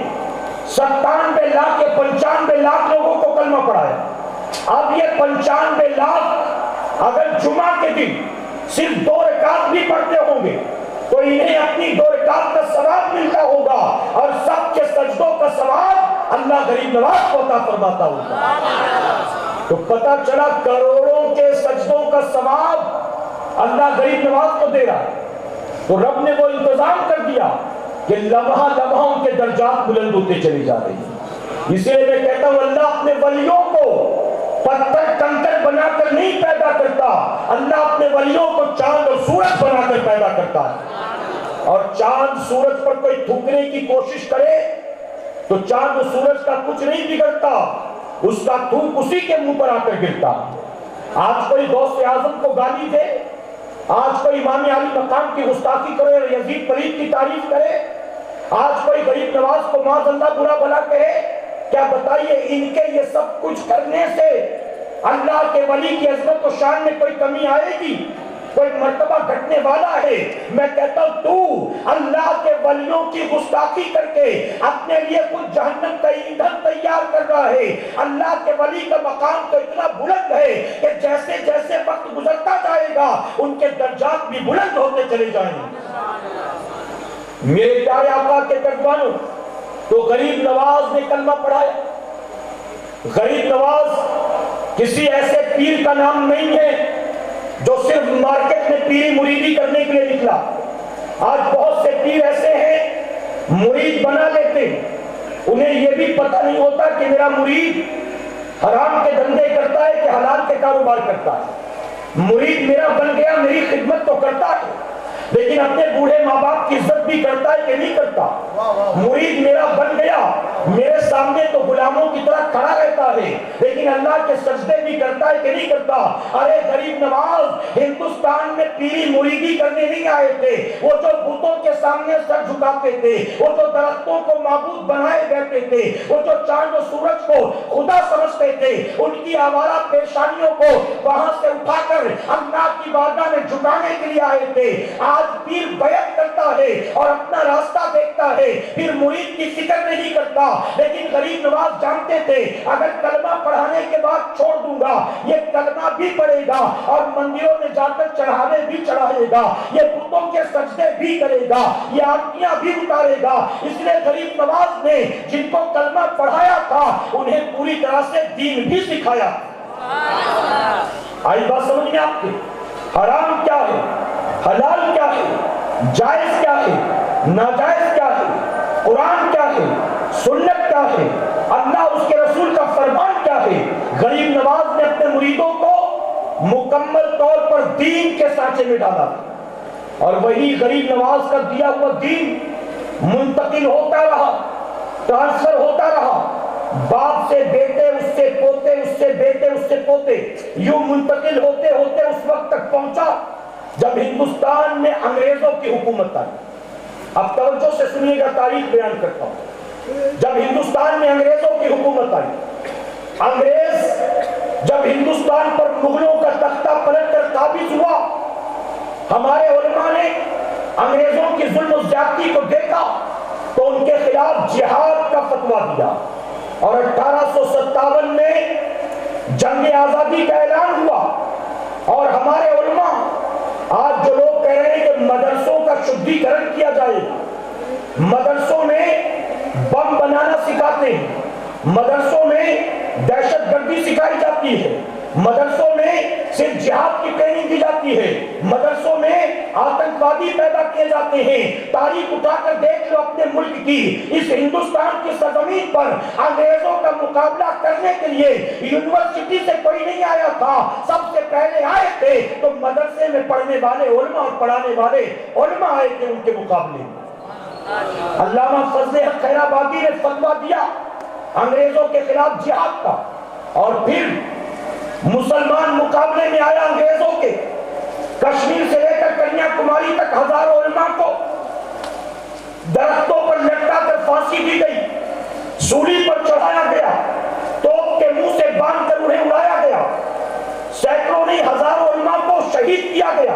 97 لاکھ کے 95 لاکھ لوگوں کو کلمہ پڑھایا۔ اب یہ 95 لاکھ اگر جمعہ کے دن صرف 2 رکعت بھی پڑھتے ہوں گے تو انہیں اپنی 2 رکعت کا ثواب ملتا ہوگا، اور سب کے سجدوں کا ثواب اللہ غریب نواز کو عطا فرماتا ہوگا۔ تو پتہ چلا کروڑوں کے سجدوں کا ثواب اللہ غریب نواز کو دے رہا ہے۔ تو رب نے وہ انتظام کر دیا کہ لمحہ لمحہ ان کے درجات بلند ہوتے چلے جا رہے ہیں۔ اس لیے میں کہتا ہوں اللہ اپنے ولیوں کو پتھر کنکر بنا کر نہیں پیدا کرتا، اللہ اپنے ولیوں کو چاند اور سورج بنا کر پیدا کرتا ہے۔ اور چاند سورج پر کوئی تھوکنے کی کوشش کرے تو چاند اور سورج کا کچھ نہیں بگڑتا، اس کا تھوک اسی کے منہ پر آ کر گرتا۔ آج کوئی غوث اعظم کو گالی دے، آج کوئی امام علی مقام کی گستاخی کرے اور یزید پلید کی تعریف کرے، آج کوئی غریب نواز کو معاذ اللہ برا بھلا کہے، کیا بتائیے ان کے یہ سب کچھ کرنے سے اللہ کے ولی کی عظمت و شان میں کوئی کمی آئے گی؟ کوئی مرتبہ گھٹنے والا ہے؟ میں کہتا ہوں تو اللہ کے ولیوں کی گستاخی کر کے اپنے لیے کچھ جہنم کا ایندھن تیار کر رہا ہے۔ اللہ کے ولی کا مقام تو اتنا بلند ہے کہ جیسے جیسے وقت گزرتا جائے گا ان کے درجات بھی بلند ہوتے چلے جائیں گے۔ میرے پیارے آقا کے پیروانوں، تو غریب نواز نے کلمہ پڑھایا۔ غریب نواز کسی ایسے پیر کا نام نہیں ہے جو صرف مارکیٹ میں پیری مریدی کرنے کے لیے نکلا۔ آج بہت سے پیر ایسے ہیں مرید بنا لیتے، انہیں یہ بھی پتہ نہیں ہوتا کہ میرا مرید حرام کے دھندے کرتا ہے کہ حلال کے کاروبار کرتا ہے۔ مرید میرا بن گیا، میری خدمت تو کرتا ہے لیکن اپنے بوڑھے ماں باپ کی عزت بھی کرتا ہے کہ نہیں کرتا؟ مرید میرا بن گیا، میرے سامنے تو غلاموں کی طرح کھڑا رہتا ہے لیکن اللہ کے سجدے بھی کرتا ہے کہ نہیں کرتا؟ ارے غریب نواز، ہندوستان ہندوستان میں پیری مریدی کرنے نہیں آئے تھے، وہ جو بتوں کے سامنے سر جھکاتے تھے، وہ جو درختوں کو معبود بنائے بیٹھے تھے، وہ جو چاند و سورج کو خدا سمجھتے تھے، ان کی آوارہ پیشانیوں کو وہاں سے اٹھا کر اللہ کی بارگاہ میں جھکانے کے لیے آئے تھے۔ آج پیر بیعت کرتا ہے اور اپنا راستہ دیکھتا ہے، پھر مرید کی فکر نہیں کرتا، لیکن غریب نواز جانتے تھے اگر کلمہ پڑھانے کے بعد چھوڑ دوں گا، یہ کلمہ بھی پڑھے گا اور مندروں میں جا کر چڑھاوے بھی چڑھائے گا، یہ بتوں کے سجدے بھی کرے گا، یہ آرتیاں بھی اتارے گا۔ اس لیے غریب نواز نے جن کو کلمہ پڑھایا تھا انہیں پوری طرح سے دین بھی سکھایا۔ آئی بات سمجھ میں آپ کی؟ حرام کیا ہے، حلال کیا ہے، جائز کیا ہے، ناجائز کیا ہے، قرآن کیا ہے، سنت کیا ہے، اللہ اس کے رسول کا فرمان کیا ہے۔ غریب نواز نے اپنے مریدوں کو مکمل طور پر دین کے سانچے میں ڈالا اور وہی غریب نواز کا دیا ہوا دین منتقل ہوتا رہا، ٹرانسفر ہوتا رہا، باپ سے بیٹے، اس سے پوتے، اس سے بیٹے، اس سے پوتے، یوں منتقل ہوتے ہوتے اس وقت تک پہنچا جب ہندوستان میں انگریزوں کی حکومت آئی۔ اب توجہ سے سنیے گا، تاریخ بیان کرتا ہوں۔ جب ہندوستان میں انگریزوں کی حکومت آئی، انگریز جب ہندوستان پر مغلوں کا تختہ پلٹ کر قابض ہوا، ہمارے علماء نے انگریزوں کی ظلم و زیادتی کو دیکھا تو ان کے خلاف جہاد کا فتویٰ دیا اور 1857 میں جنگ آزادی کا اعلان ہوا۔ اور ہمارے علماء آج جو لوگ کہہ رہے ہیں کہ مدرسوں کا شدھی کرن کیا جائے، مدرسوں میں بم بنانا سکھاتے ہیں، مدرسوں میں دہشت گردی سکھائی جاتی ہے، مدرسوں میں صرف جہاد کی ٹریننگ دی جاتی ہے، مدرسوں میں آتنکوادی پیدا کیے جاتے ہیں۔ تاریخ اٹھا کر دیکھ لو اپنے ملک کی، اس ہندوستان کی سرزمین پر انگریزوں کا مقابلہ کرنے کے لیے یونیورسٹی سے کوئی نہیں آیا تھا، سب سے پہلے آئے تھے تو مدرسے میں پڑھنے والے علماء اور پڑھانے والے علماء آئے تھے ان کے مقابلے میں۔ علامہ فضل حق خیر آبادی نے فتویٰ دیا انگریزوں کے خلاف جہاد کا، اور پھر مسلمان مقابلے میں آیا انگریزوں کے۔ کشمیر سے لے کر کنیا کماری تک ہزاروں علماء کو درختوں پر لٹکا کر پھانسی دی گئی، سولی پر چڑھایا گیا، توپ کے منہ سے باندھ کر انہیں اڑایا گیا، سینکڑوں نہیں ہزاروں علماء کو شہید کیا گیا۔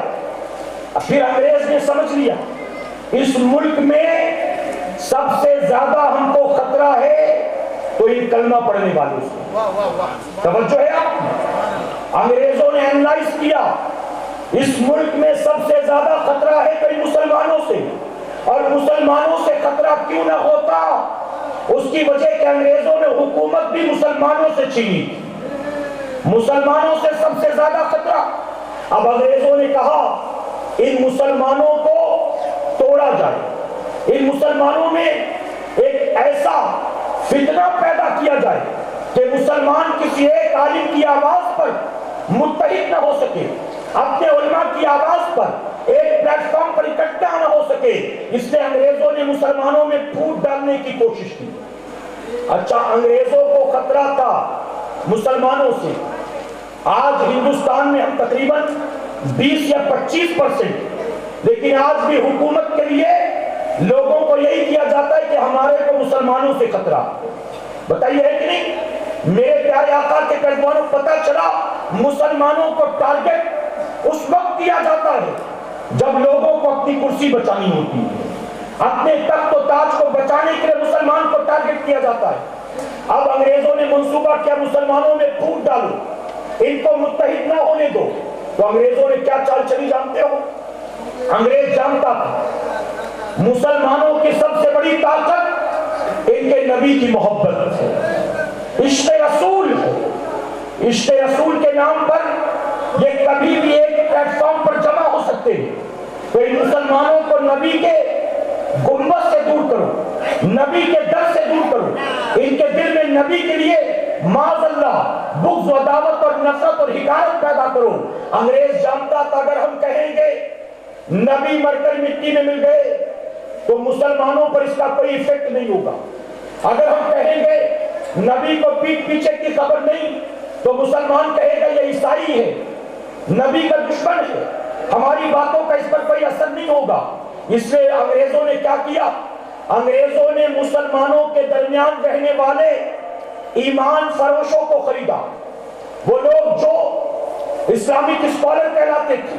پھر انگریز نے سمجھ لیا اس ملک میں سب سے زیادہ ہم کو خطرہ ہے تو یہ کلمہ پڑھنے والوں سے۔ توجہ ہے آپ؟ انگریزوں نے انالائز کیا اس ملک میں سب سے زیادہ خطرہ ہے کئی مسلمانوں سے، اور مسلمانوں سے خطرہ کیوں نہ ہوتا؟ اس کی وجہ کہ انگریزوں نے حکومت بھی مسلمانوں سے چھینی، مسلمانوں سے سب سے زیادہ خطرہ۔ اب انگریزوں نے کہا ان مسلمانوں کو توڑا جائے، ان مسلمانوں میں ایک ایسا فتنہ پیدا کیا جائے کہ مسلمان کسی ایک عالم کی آواز پر متحد نہ ہو سکے، اپنے علماء کی آواز پر ایک پلیٹ فارم پر اکٹھا نہ ہو سکے۔ اس لیے انگریزوں نے مسلمانوں میں پھوٹ ڈالنے کی کوشش کی۔ اچھا، انگریزوں کو خطرہ تھا مسلمانوں سے۔ آج ہندوستان میں ہم تقریباً 20 یا 25%، لیکن آج بھی حکومت کے لیے لوگوں کو یہی کیا جاتا ہے کہ ہمارے کو مسلمانوں سے خطرہ۔ بتائیے ہے کہ نہیں؟ میرے پیارے آقا کے پیروانوں، پتہ چلا مسلمانوں کو ٹارگٹ اس وقت دیا جاتا ہے جب لوگوں کو اپنی کرسی بچانی ہوتی ہے، اپنے تخت و تاج کو بچانے کے لیے مسلمان کو ٹارگٹ کیا جاتا ہے۔ اب انگریزوں نے منصوبہ کیا مسلمانوں میں پھوٹ ڈالو، ان کو متحد نہ ہونے دو۔ تو انگریزوں نے کیا چال چلی جانتے ہو؟ انگریز جانتا تھا مسلمانوں کی سب سے بڑی طاقت ان کے نبی کی محبت ہے، عشق رسول ہے۔ عشق رسول کے نام پر یہ کبھی بھی ایک پلیٹ فارم پر جمع ہو سکتے ہیں۔ تو ان مسلمانوں کو نبی کے گنبد سے دور کرو، نبی کے در سے دور کرو، ان کے دل میں نبی کے لیے معاذ اللہ بغض و عداوت اور نفرت اور حقارت پیدا کرو۔ انگریز جانتا تھا اگر ہم کہیں گے نبی مر کر مٹی میں مل گئے تو مسلمانوں پر اس کا کوئی ایفیکٹ نہیں ہوگا، اگر ہم کہیں گے نبی کو پیٹ پیچھے کی خبر نہیں تو مسلمان کہے گا یہ عیسائی ہے، نبی کا دشمن ہے۔ ہماری باتوں کا اس پر کوئی اثر نہیں ہوگا۔ اس لیے انگریزوں نے کیا کیا؟ انگریزوں نے مسلمانوں کے درمیان رہنے والے ایمان فروشوں کو خریدا۔ وہ لوگ جو اسلامک اسکالر کہلاتے تھے،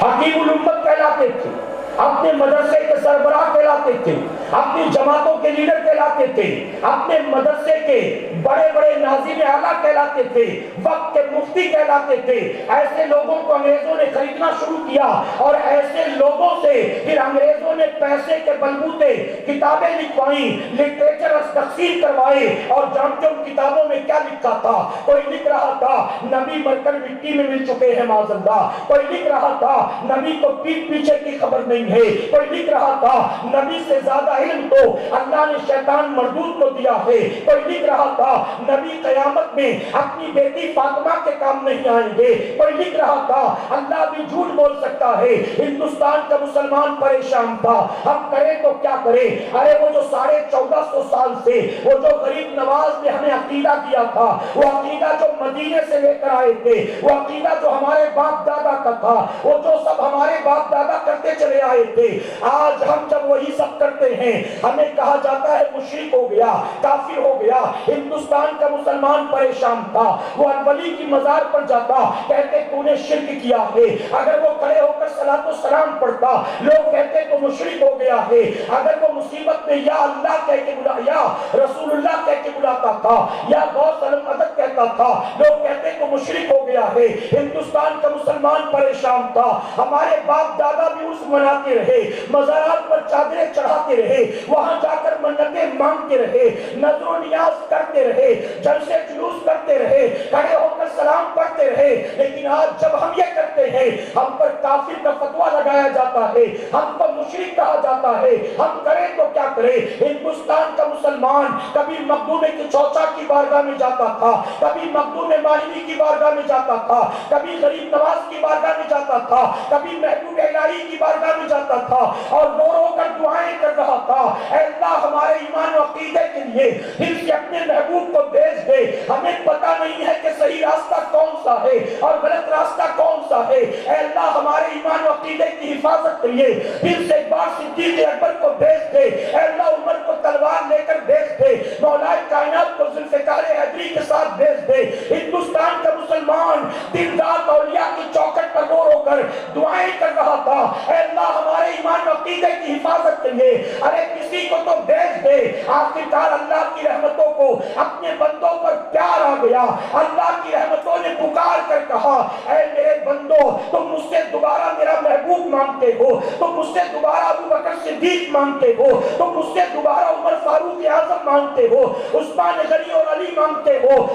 حکیم الامت کہلاتے تھے، اپنے مدرسے کے سربراہ کہلاتے تھے، اپنی جماعتوں کے لیڈر کہلاتے تھے، اپنے مدرسے کے بڑے بڑے ناظم اعلیٰ کہلاتے تھے، وقت کے مفتی کہلاتے تھے، ایسے لوگوں کو انگریزوں نے خریدنا شروع کیا اور ایسے لوگوں سے پھر انگریزوں نے پیسے کے بلبوتے کتابیں لکھوائیں، لٹریچر تقسیم کروائے۔ اور جانتے ہو کتابوں میں کیا لکھا تھا؟ کوئی لکھ رہا تھا نبی مر کر مٹی میں مل چکے ہیں معاذ اللہ، کوئی لکھ رہا تھا نبی کو پیٹ پیچھے کی خبر نہیں ہے، کوئی لکھ رہا تھا نبی سے زیادہ علم تو اللہ نے شیطان مردود کو دیا ہے، کوئی لکھ رہا تھا نبی قیامت میں اپنی بیٹی فاطمہ کے کام نہیں آئیں گے، کوئی لکھ رہا تھا اللہ بھی جھوٹ بول سکتا ہے۔ ہندوستان کا مسلمان پریشان تھا، ہم کریں تو کیا کریں؟ ارے وہ جو 1450 سال سے وہ جو غریب نواز نے ہمیں عقیدہ دیا تھا، وہ عقیدہ جو مدینے سے لے کر آئے تھے، وہ عقیدہ جو ہمارے باپ دادا کا تھا، وہ جو سب ہمارے باپ دادا کرتے چلے آئے تھے، آج ہم جب وہی سب کرتے ہیں ہمیں کہا جاتا ہے مشرک ہو گیا، کافر ہو گیا۔ ہندوستان کا مسلمان پریشان تھا، وہ ولی کی مزار پر جاتا، کہتے تو نے شرک کیا ہے، اگر وہ کھڑے ہو کر صلاۃ و سلام پڑھتا لوگ کہتے تو مشرک ہو گیا ہے، اگر وہ مصیبت میں یا اللہ کہہ کے بلا یا رسول اللہ کہہ کے بلاتا تھا یا غوث المدد کہتا تھا لوگ کہتے تو مشرک ہو گیا ہے۔ ہندوستان کا مسلمان پریشان تھا، ہمارے باپ دادا بھی اس مناتے رہے، مزارات پر چادریں چڑھاتے رہے، وہاں جا کر منتیں مانگتے رہے، نذر و نیاز کرتے رہے، جلسے جلوس کرتے رہے، کھڑے ہو کر سلام پڑھتے رہے، لیکن آج جب ہم یہ کرتے ہیں ہم پر کافر کا فتویٰ لگایا جاتا ہے، ہم پر مشرک کہا جاتا ہے، ہم کریں تو کیا کریں؟ ہندوستان کا مسلمان کبھی مخدوم کی چوچا کی بارگاہ میں جاتا تھا، کبھی مخدوم مالوی کی بارگاہ میں جاتا تھا، کبھی غریب نواز کی بارگاہ میں جاتا تھا، کبھی محبوب الہی کی بارگاہ میں جاتا تھا اور رو رو کر دعائیں کر رہا تھا، اے اللہ ہمارے ایمان و عقیدے کے لیے دل سے اپنے محبوب کو بھیج دے، ہمیں پتہ نہیں ہے کہ صحیح راستہ کون سا ہے اور غلط راستہ کون سا ہے، اے اللہ ہمارے ایمان و عقیدے کی حفاظت کے لیے پھر سے ایک بار صدیق اکبر کو بھیج دے، اے اللہ عمر کو تلوار لے کر بھیج دے، مولا کائنات کو ذوالفقار حیدری کے ساتھ بھیج دے۔ ہندوستان کا مسلمان دن رات اولیاء کی چوکھٹ پر رو رو کر دعائیں کر رہا تھا، اے اللہ ہمارے ایمان و عقیدے کی حفاظت کے لیے ارے کسی کو تو بھیج دے۔ آخرکار اللہ کی رحمتوں کو اپنے بندوں پر پیار آ گیا، اللہ کی رحمتوں نے پکار کر کہا اے میرے بندو تم مجھ سے دوبارہ میرا محبوب مانگتے ہو، تم مجھ سے دوبارہ ابو بکر صدیق مانگتے ہو، تم مجھ سے دوبارہ عمر فاروق اعظم مانگتے ہو، عثمان غنی اور علی مانگتے ہو،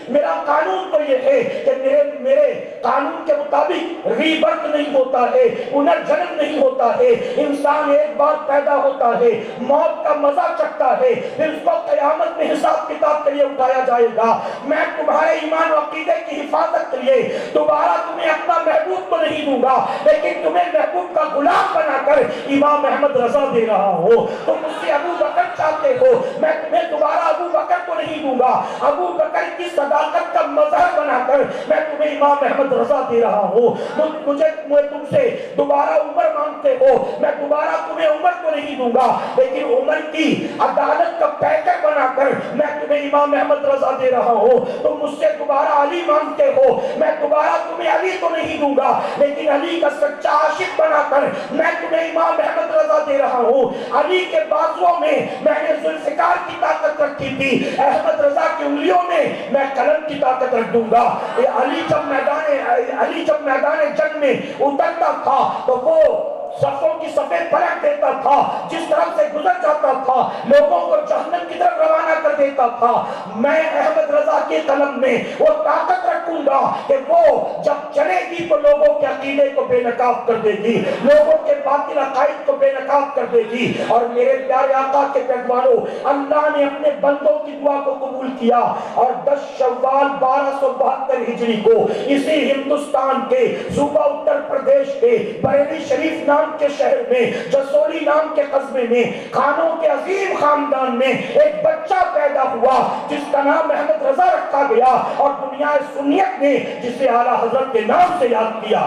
میرا قانون تو یہ ہے کہ میرے قانون کے مطابق ری برت نہیں ہوتا ہے، پنرجنم نہیں ہوتا ہے، انسان ایک بار پیدا ہوتا ہے، موت کا مزہ چکھتا ہے، پھر اس کو قیامت میں حساب کتاب کے لیے اٹھایا جائے گا۔ میں تمہارے ایمان و عقیدے کی حفاظت کے لیے دوبارہ تمہیں اپنا محبوب تو نہیں دوں گا، لیکن تمہیں محبوب کا غلام بنا کر امام احمد رضا دے رہا ہوں۔ تم مجھ سے ابو بکر چاہتے ہو، میں تمہیں دوبارہ ابو بکر تو نہیں دوں گا، ابو بکر کی صداقت کا مظہر بنا کر میں تمہیں امام احمد رضا دے رہا ہوں۔ تم سے دوبارہ عمر مانگتے ہو، میں دوبارہ تمہیں عمر تو نہیں دوں گا، لیکن عمر کی عدالت کا پیکر بنا کر میں تمہیں امام احمد رضا دے رہا ہوں۔ تم مجھ سے دوبارہ علی مانگتے ہو، میں دوبارہ تمہیں علی تو نہیں دوں گا، لیکن علی کا سچا عاشق بنا کر میں تمہیں امام احمد رضا دے رہا ہوں۔ علی کے بازوؤں میں میں نے ذوالفقار کی طاقت رکھی تھی، احمد رضا کی انگلیوں میں میں قلم کی طاقت رکھ دوں گا۔ علی جب میدان جنگ میں اترتا تھا تو وہ صفوں کی صفیں پلٹ دیتا تھا، جس طرف سے گزر جاتا تھا لوگوں کو جہنم کی طرف روانہ کر دیتا تھا۔ میں احمد رضا کے قلم میں وہ طاقت رکھوں گا کہ وہ جب چلے گی تو لوگوں کے عقیدے کو بے نقاب کر دے گی، لوگوں کے باطل عقائد کو بے نقاب کر دے گی۔ اور میرے پیارے آقا کے پیغمبروں، اللہ نے اپنے بندوں کی دعا کو قبول کیا اور 10 شوال 1272 ہجری کو اسی ہندوستان کے صوبہ اتر پردیش کے بریلی شریف نام کے شہر میں جسولی نام کے قصبے میں خانوں کے عظیم خاندان میں ایک بچہ پیدا ہوا جس کا نام احمد رضا رکھا گیا اور دنیا سنیت نے جسے اعلیٰ حضرت کے نام سے یاد کیا۔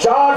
4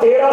13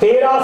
13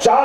4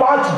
5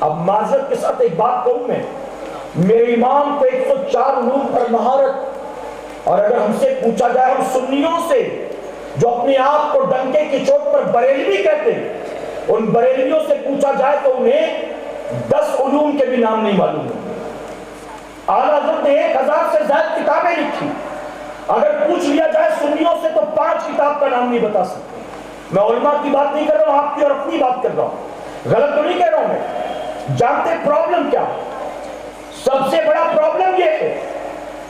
اب معذرت کے ساتھ ایک بات کہوں میں، میرے امام کو 104 علوم پر مہارت، اور اگر ہم سے پوچھا جائے ہم سنیوں سے جو اپنے آپ کو ڈنکے کی چوٹ پر بریلوی کہتے ہیں، ان بریلویوں سے پوچھا جائے تو انہیں 10 علوم کے بھی نام نہیں معلوم ہے۔ اعلیٰ حضرت نے 1000 سے زائد کتابیں لکھی، اگر پوچھ لیا جائے سنیوں سے تو 5 کتاب کا نام نہیں بتا سکتے۔ میں علماء کی بات نہیں کر رہا ہوں، آپ کی اور اپنی بات کر رہا ہوں، غلط تو نہیں کہہ رہا ہوں میں۔ جانتے پرابلم کیا؟ سب سے بڑا پرابلم یہ ہے،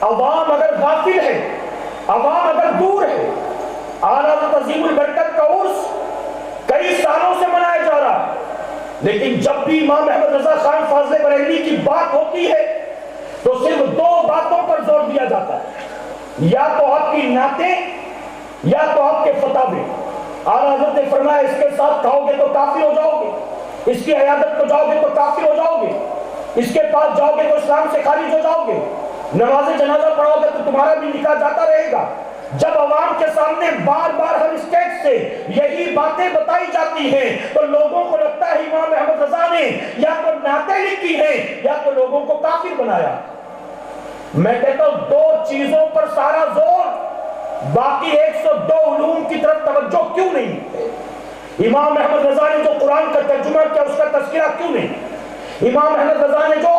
عوام اگر غافل ہے، عوام اگر دور ہے، اعلیٰ حضرت عظیم البرکت کا عرس کئی سالوں سے منایا جا رہا ہے، لیکن جب بھی امام احمد رضا خان فاضل بریلوی کی بات ہوتی ہے تو صرف 2 باتوں پر زور دیا جاتا ہے، یا تو آپ کی نعتیں یا تو آپ کے فتاوے۔ اعلیٰ حضرت نے فرمایا اس کے ساتھ کھاؤ گے تو کافر ہو جاؤ گے، اس کی عیادت کو جاؤ گے تو کافر ہو جاؤ گے، اس کے پاس جاؤ گے تو اسلام سے خارج ہو جاؤ گے، نماز جنازہ پڑھو گے تو تمہارا بھی نکاح جاتا رہے گا۔ جب عوام کے سامنے بار بار ہر اسٹیج سے یہی باتیں بتائی جاتی ہیں تو لوگوں کو لگتا ہے امام احمد رضا نے یا تو نعتیں لکھی ہیں یا تو لوگوں کو کافر بنایا۔ میں کہتا ہوں 2 چیزوں پر سارا زور، باقی 102 علوم کی طرف توجہ کیوں نہیں؟ امام احمد رضا نے جو قرآن کا ترجمہ کیا اس کا تذکرہ کیوں نہیں؟ امام احمد رضا نے جو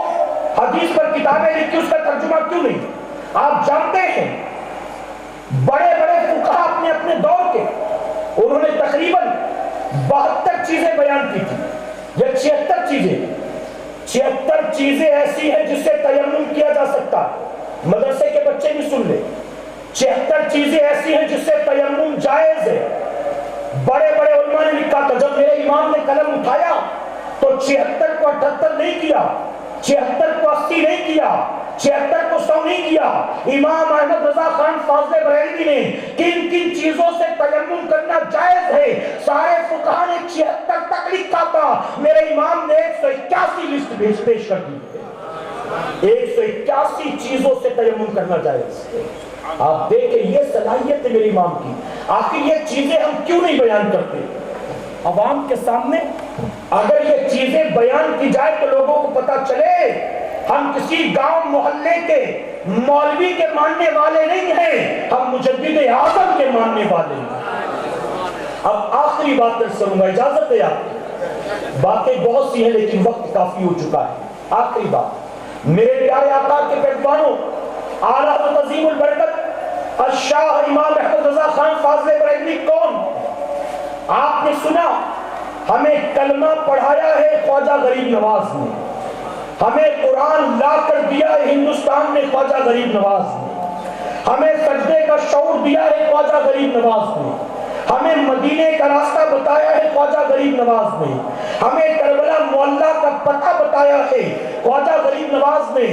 حدیث پر کتابیں لکھی اس کا ترجمہ کیوں نہیں؟ آپ جانتے ہیں بڑے بڑے فقہاء اپنے اپنے دور کے، انہوں نے تقریباً 72 چیزیں بیان کی تھی، یا 76 چیزیں۔ 76 چیزیں ایسی ہیں جس سے تیمم کیا جا سکتا ہے، مدرسے کے بچے بھی سن لیں، 76 چیزیں ایسی ہیں جس سے تیمم جائز ہے۔ بڑے بڑے علماء نے لکھا تھا، جب میرے امام نے قلم اٹھایا تو 76 کو 78 نہیں کیا، 76 کو 80 نہیں کیا، 76 کو 100 نہیں کیا۔ امام احمد رضا خان فاضل بریلوی نے کن کن چیزوں سے تیمم کرنا جائز ہے سارے فقہاء نے 76 تک لکھا تھا، میرے امام نے 181 لسٹ پیش کر دی ہے۔ 181 چیزوں سے تیمم کرنا جائز ہے۔ آپ دیکھیں یہ صلاحیت ہے میرے امام کی، آخر یہ چیزیں ہم کیوں نہیں بیان کرتے عوام کے سامنے؟ اگر یہ چیزیں بیان کی جائے تو لوگوں کو پتا چلے ہم کسی گاؤں محلے کے مولوی کے ماننے والے نہیں ہیں، ہم مجدد اعظم کے ماننے والے ہیں۔ اب آخری بات کروں گا، اجازت ہے آپ کی؟ باتیں بہت سی ہیں لیکن وقت کافی ہو چکا ہے۔ آخری بات، میرے پیارے آقا کے پیروانوں، اعلیٰ حضرت عظیم البرکت الشاہ امام احمد رضا خان فاضل بریلوی کون؟ آپ نے سنا ہمیں کلمہ پڑھایا ہے خواجہ غریب نواز نے، ہمیں قرآن لا کر دیا ہے ہندوستان میں خواجہ غریب نواز نے، ہمیں سجدے کا شعور دیا ہے خواجہ غریب نواز نے، ہمیں مدینے کا راستہ بتایا ہے خواجہ غریب نواز نے، ہمیں کربلا معلیٰ کا پتہ بتایا ہے خواجہ غریب نواز نے۔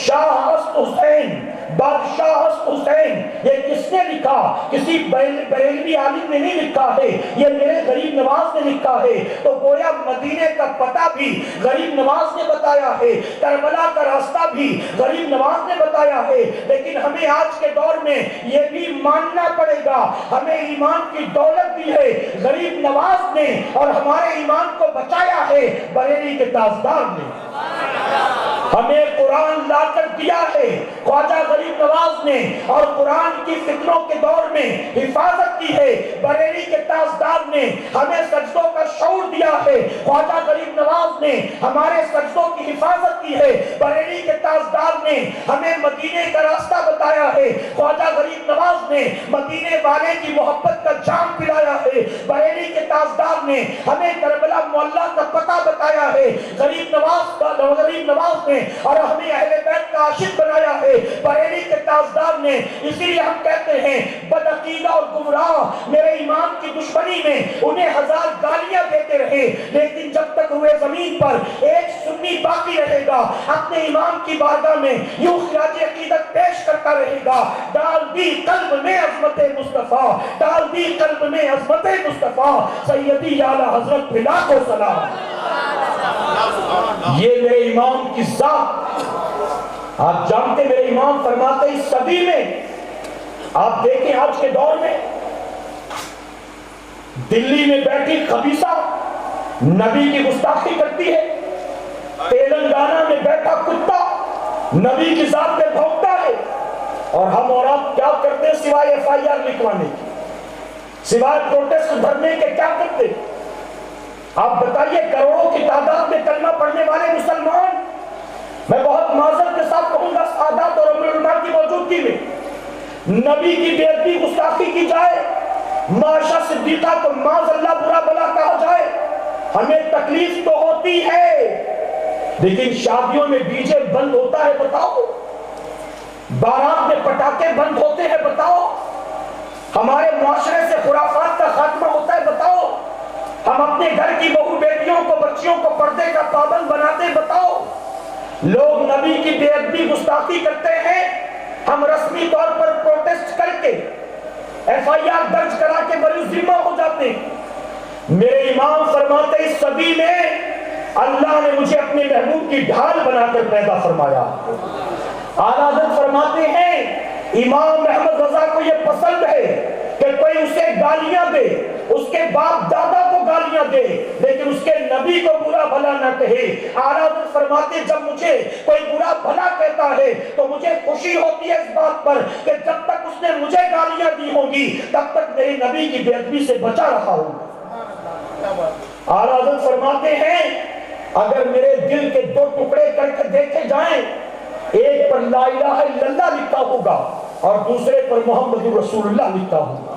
شاہ اسد حسین، بادشاہ اسد حسین، یہ کس نے لکھا؟ کسی بریلوی عالم نے نہیں لکھا ہے، یہ میرے غریب نواز نے لکھا ہے۔ تو گویا مدینے کا پتہ بھی غریب نواز نے بتایا ہے، کربلا کا راستہ بھی غریب نواز نے بتایا ہے۔ لیکن ہمیں آج کے دور میں یہ بھی ماننا پڑے گا، ہمیں ایمان کی دولت بھی ہے غریب نواز نے، اور ہمارے ایمان کو بچایا ہے بریلی کے تاجدار نے۔ ہمیں قرآن لا کر دیا ہے خواجہ غریب نواز نے، اور قرآن کی فتنوں کے دور میں حفاظت کی ہے بریلی کے تاجدار نے۔ ہمیں سجدوں کا شعور دیا ہے خواجہ غریب نواز نے، ہمارے سجدوں کی حفاظت کی ہے بریلی کے تاجدار نے۔ ہمیں مدینے کا راستہ بتایا ہے خواجہ غریب نواز نے، مدینے والے کی محبت کا جام پلایا ہے بریلی کے تاجدار نے۔ ہمیں کربلا معلیٰ کا پتہ بتایا ہے غریب نواز نے، اور ہمیں اہل بیت کا عاشق بنایا ہے بریلی کے تاجدار نے۔ اسی لیے ہم کہتے ہیں بدعقیدہ اور گمراہ میرے امام کی دشمنی میں انہیں 1000 گالیاں دیتے رہے، لیکن جب تک روئے زمین پر ایک سنی باقی رہے گا اپنے امام کی بارگاہ میں یوں خراج عقیدت پیش کرتا رہے گا، ڈال دی قلب میں عظمت مصطفیٰ، ڈال دی قلب میں عظمت مصطفیٰ، سیدی اعلیٰ حضرت پہ لاکھوں سلام۔ یہ میرے امام کی ذات، آپ جانتے میرے امام فرماتے اس صدی میں، آپ دیکھیں آج کے دور میں دلی میں بیٹھی خبیثہ نبی کی گستاخی کرتی ہے، نبی کی ذات میں بھونکتا ہے، اور ہم اور آپ کیا کرتے ہیں سوائے FIR لکھوانے کی، سوائے پروٹیسٹ بھرنے کے کیا کرتے؟ آپ بتائیے، کروڑوں کی تعداد میں کلمہ پڑھنے والے مسلمان، میں بہت معذرت کے ساتھ کہوں گا سادات اور علماء کی موجودگی میں نبی کی بے ادبی گستاخی کی جائے، معاشہ صدیقہ کو معاذ اللہ برا بلا کہا جائے، ہمیں تکلیف تو ہوتی ہے، لیکن شادیوں میں ڈی جے بند ہوتا ہے بتاؤ، بارات میں پٹاخے بند ہوتے ہیں بتاؤ، ہمارے معاشرے سے خرافات کا خاتمہ ہوتا ہے بتاؤ، ہم اپنے گھر کی بہو بیٹیوں کو بچیوں کو پردے کا پابند بناتے بتاؤ، لوگ نبی کی بے ادبی گستاخی کرتے ہیں، ہم رسمی طور پر پروٹیسٹ کر کے FIR درج کرا کے بری ذمہ ہو جاتے ہیں۔ میرے امام فرماتے اس صدی میں اللہ نے مجھے اپنے محبوب کی ڈھال بنا کر پیدا فرمایا۔ اعلیٰ حضرت فرماتے ہیں امام احمد رضا کو یہ پسند ہے کہ کوئی اسے گالیاں دے، اس کے باپ دادا کو گالیاں دے، لیکن اس کے نبی کو برا بھلا نہ کہے۔ اعلیٰ حضرت فرماتے جب مجھے کوئی برا بھلا کہتا ہے تو مجھے خوشی ہوتی ہے اس بات پر کہ جب تک اس نے مجھے گالیاں دی ہوں گی تب تک میرے نبی کی بے ادبی سے بچا رہا ہوں۔ اعلیٰ حضرت فرماتے ہیں اگر میرے دل کے دو ٹکڑے کر کے دیکھے جائیں، ایک پر لا الہ الا اللہ لکھا ہوگا اور دوسرے پر محمد رسول اللہ لکھا ہوگا۔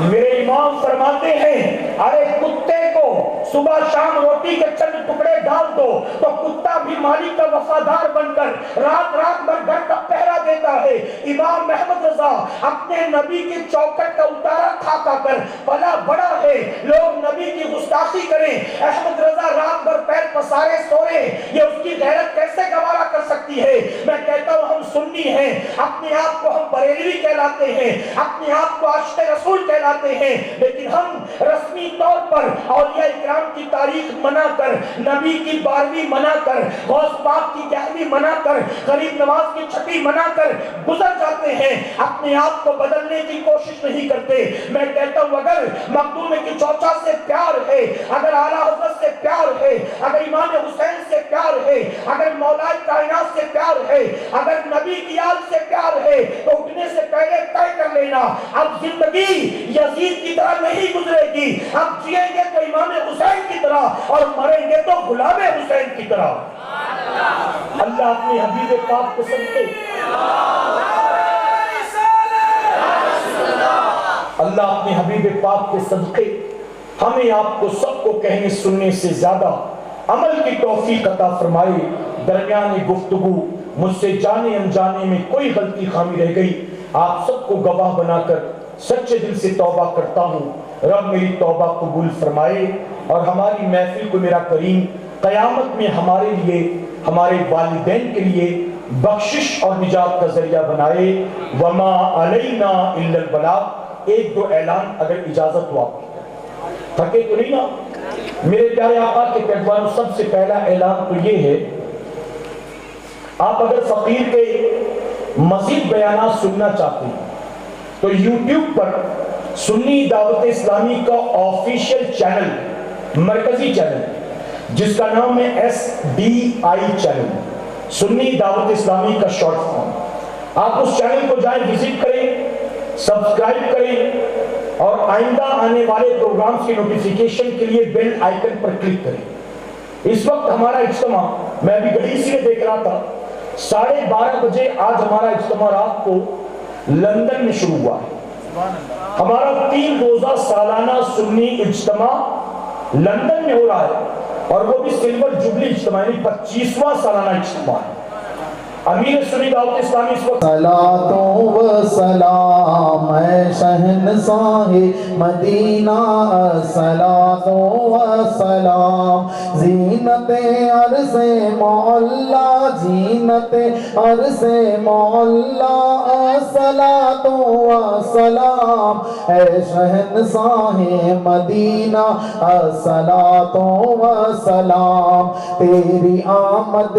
میرے امام فرماتے ہیں ارے کتے کو صبح شام روٹی کے چند ٹکڑے ڈال دو تو کتا بھی مالک کا وفادار بن کر رات رات بھر گھر کا پہرا دیتا ہے۔ امام احمد رضا اپنے نبی کی چوکٹ کا اتارا کھا کھا کر بلا بڑا ہے، لوگ نبی کی گستاخی کریں، احمد رضا رات بھر پیر پسارے سورے، یہ اس کی غیرت کیسے گوارا کر سکتی ہے؟ میں کہتا ہوں ہم سنی ہیں، اپنے آپ کو ہم بریلوی کہلاتے ہیں، اپنے آپ کو عاشق رسول کہلاتے ہیں، لیکن ہم رسمی طور پر اولیاء اکرام کی تاریخ منا کر، نبی کی 12ویں منا کر، غوث پاک کی 11ویں منا کر، غریب نواز کی 6ویں منا کر گزر جاتے ہیں، اپنے آپ کو بدلنے کی کوشش نہیں کرتے۔ میں کہتا ہوں اگر مخدوم کی چوچا سے پیار ہے، اگر اعلیٰ حضرت سے پیار ہے، اگر امام حسین سے پیار ہے، اگر مولا کائنات سے پیار ہے، اگر نبی کی آل سے پیار ہے تو اٹھنے سے پہلے طے کر لینا اب زندگی یزید کی طرح نہیں گزرے گی، اب جیئیں گے تو امام حسین کی طرح اور مریں گے تو غلام حسین کی طرح۔ اللہ اپنے حبیب پاک کو صدقے، اللہ اپنے حبیب پاک کے صدقے ہمیں آپ کو سب کو کہنے سننے سے زیادہ عمل کی توفیق عطا فرمائے۔ درمیان گفتگو مجھ سے جانے انجانے میں کوئی غلطی خامی رہ گئی، آپ سب کو گواہ بنا کر سچے دل سے توبہ کرتا ہوں، رب میری توبہ قبول فرمائے اور ہماری محفل کو میرا کریم قیامت میں ہمارے لیے، ہمارے والدین کے لیے بخشش اور نجات کا ذریعہ بنائے۔ وما علینا الا البلاغ۔ ایک دو اعلان اگر اجازت ہو آپ کی، تھکے تو نہیں نا میرے پیارے آقا کے پیغمبروں؟ سب سے پہلا اعلان تو یہ ہے، آپ اگر فقیر کے مزید بیانات سننا چاہتے ہیں تو یوٹیوب پر سنی دعوت اسلامی کا آفیشیل چینل، مرکزی چینل جس کا نام ہے SDI چینل، سنی دعوت اسلامی کا شارٹ فارم، آپ اس چینل کو جائیں، وزٹ کریں، سبسکرائب کریں اور آئندہ آنے والے پروگرامز کی نوٹیفیکیشن کے لیے بیل آئیکن پر کلک کریں۔ اس وقت ہمارا اجتماع، میں بھی گھڑی سے دیکھ رہا تھا، 12:30 بجے آج ہمارا اجتماع رات کو لندن میں شروع ہوا ہے۔ ہمارا 3 روزہ سالانہ سنی اجتماع لندن میں ہو رہا ہے اور وہ بھی سلور جوبلی اجتماع، یعنی 25واں سالانہ اجتماع ہے۔ امیر سنی دعوت اسلامی اس وقت صلاۃ و سلام اے شہنشاہ مدینہ، صلاۃ و سلام زینت عرض معلا، زینت عرض معلا، صلاۃ و سلام اے شہنشاہ مدینہ، صلاۃ و سلام تیری آمد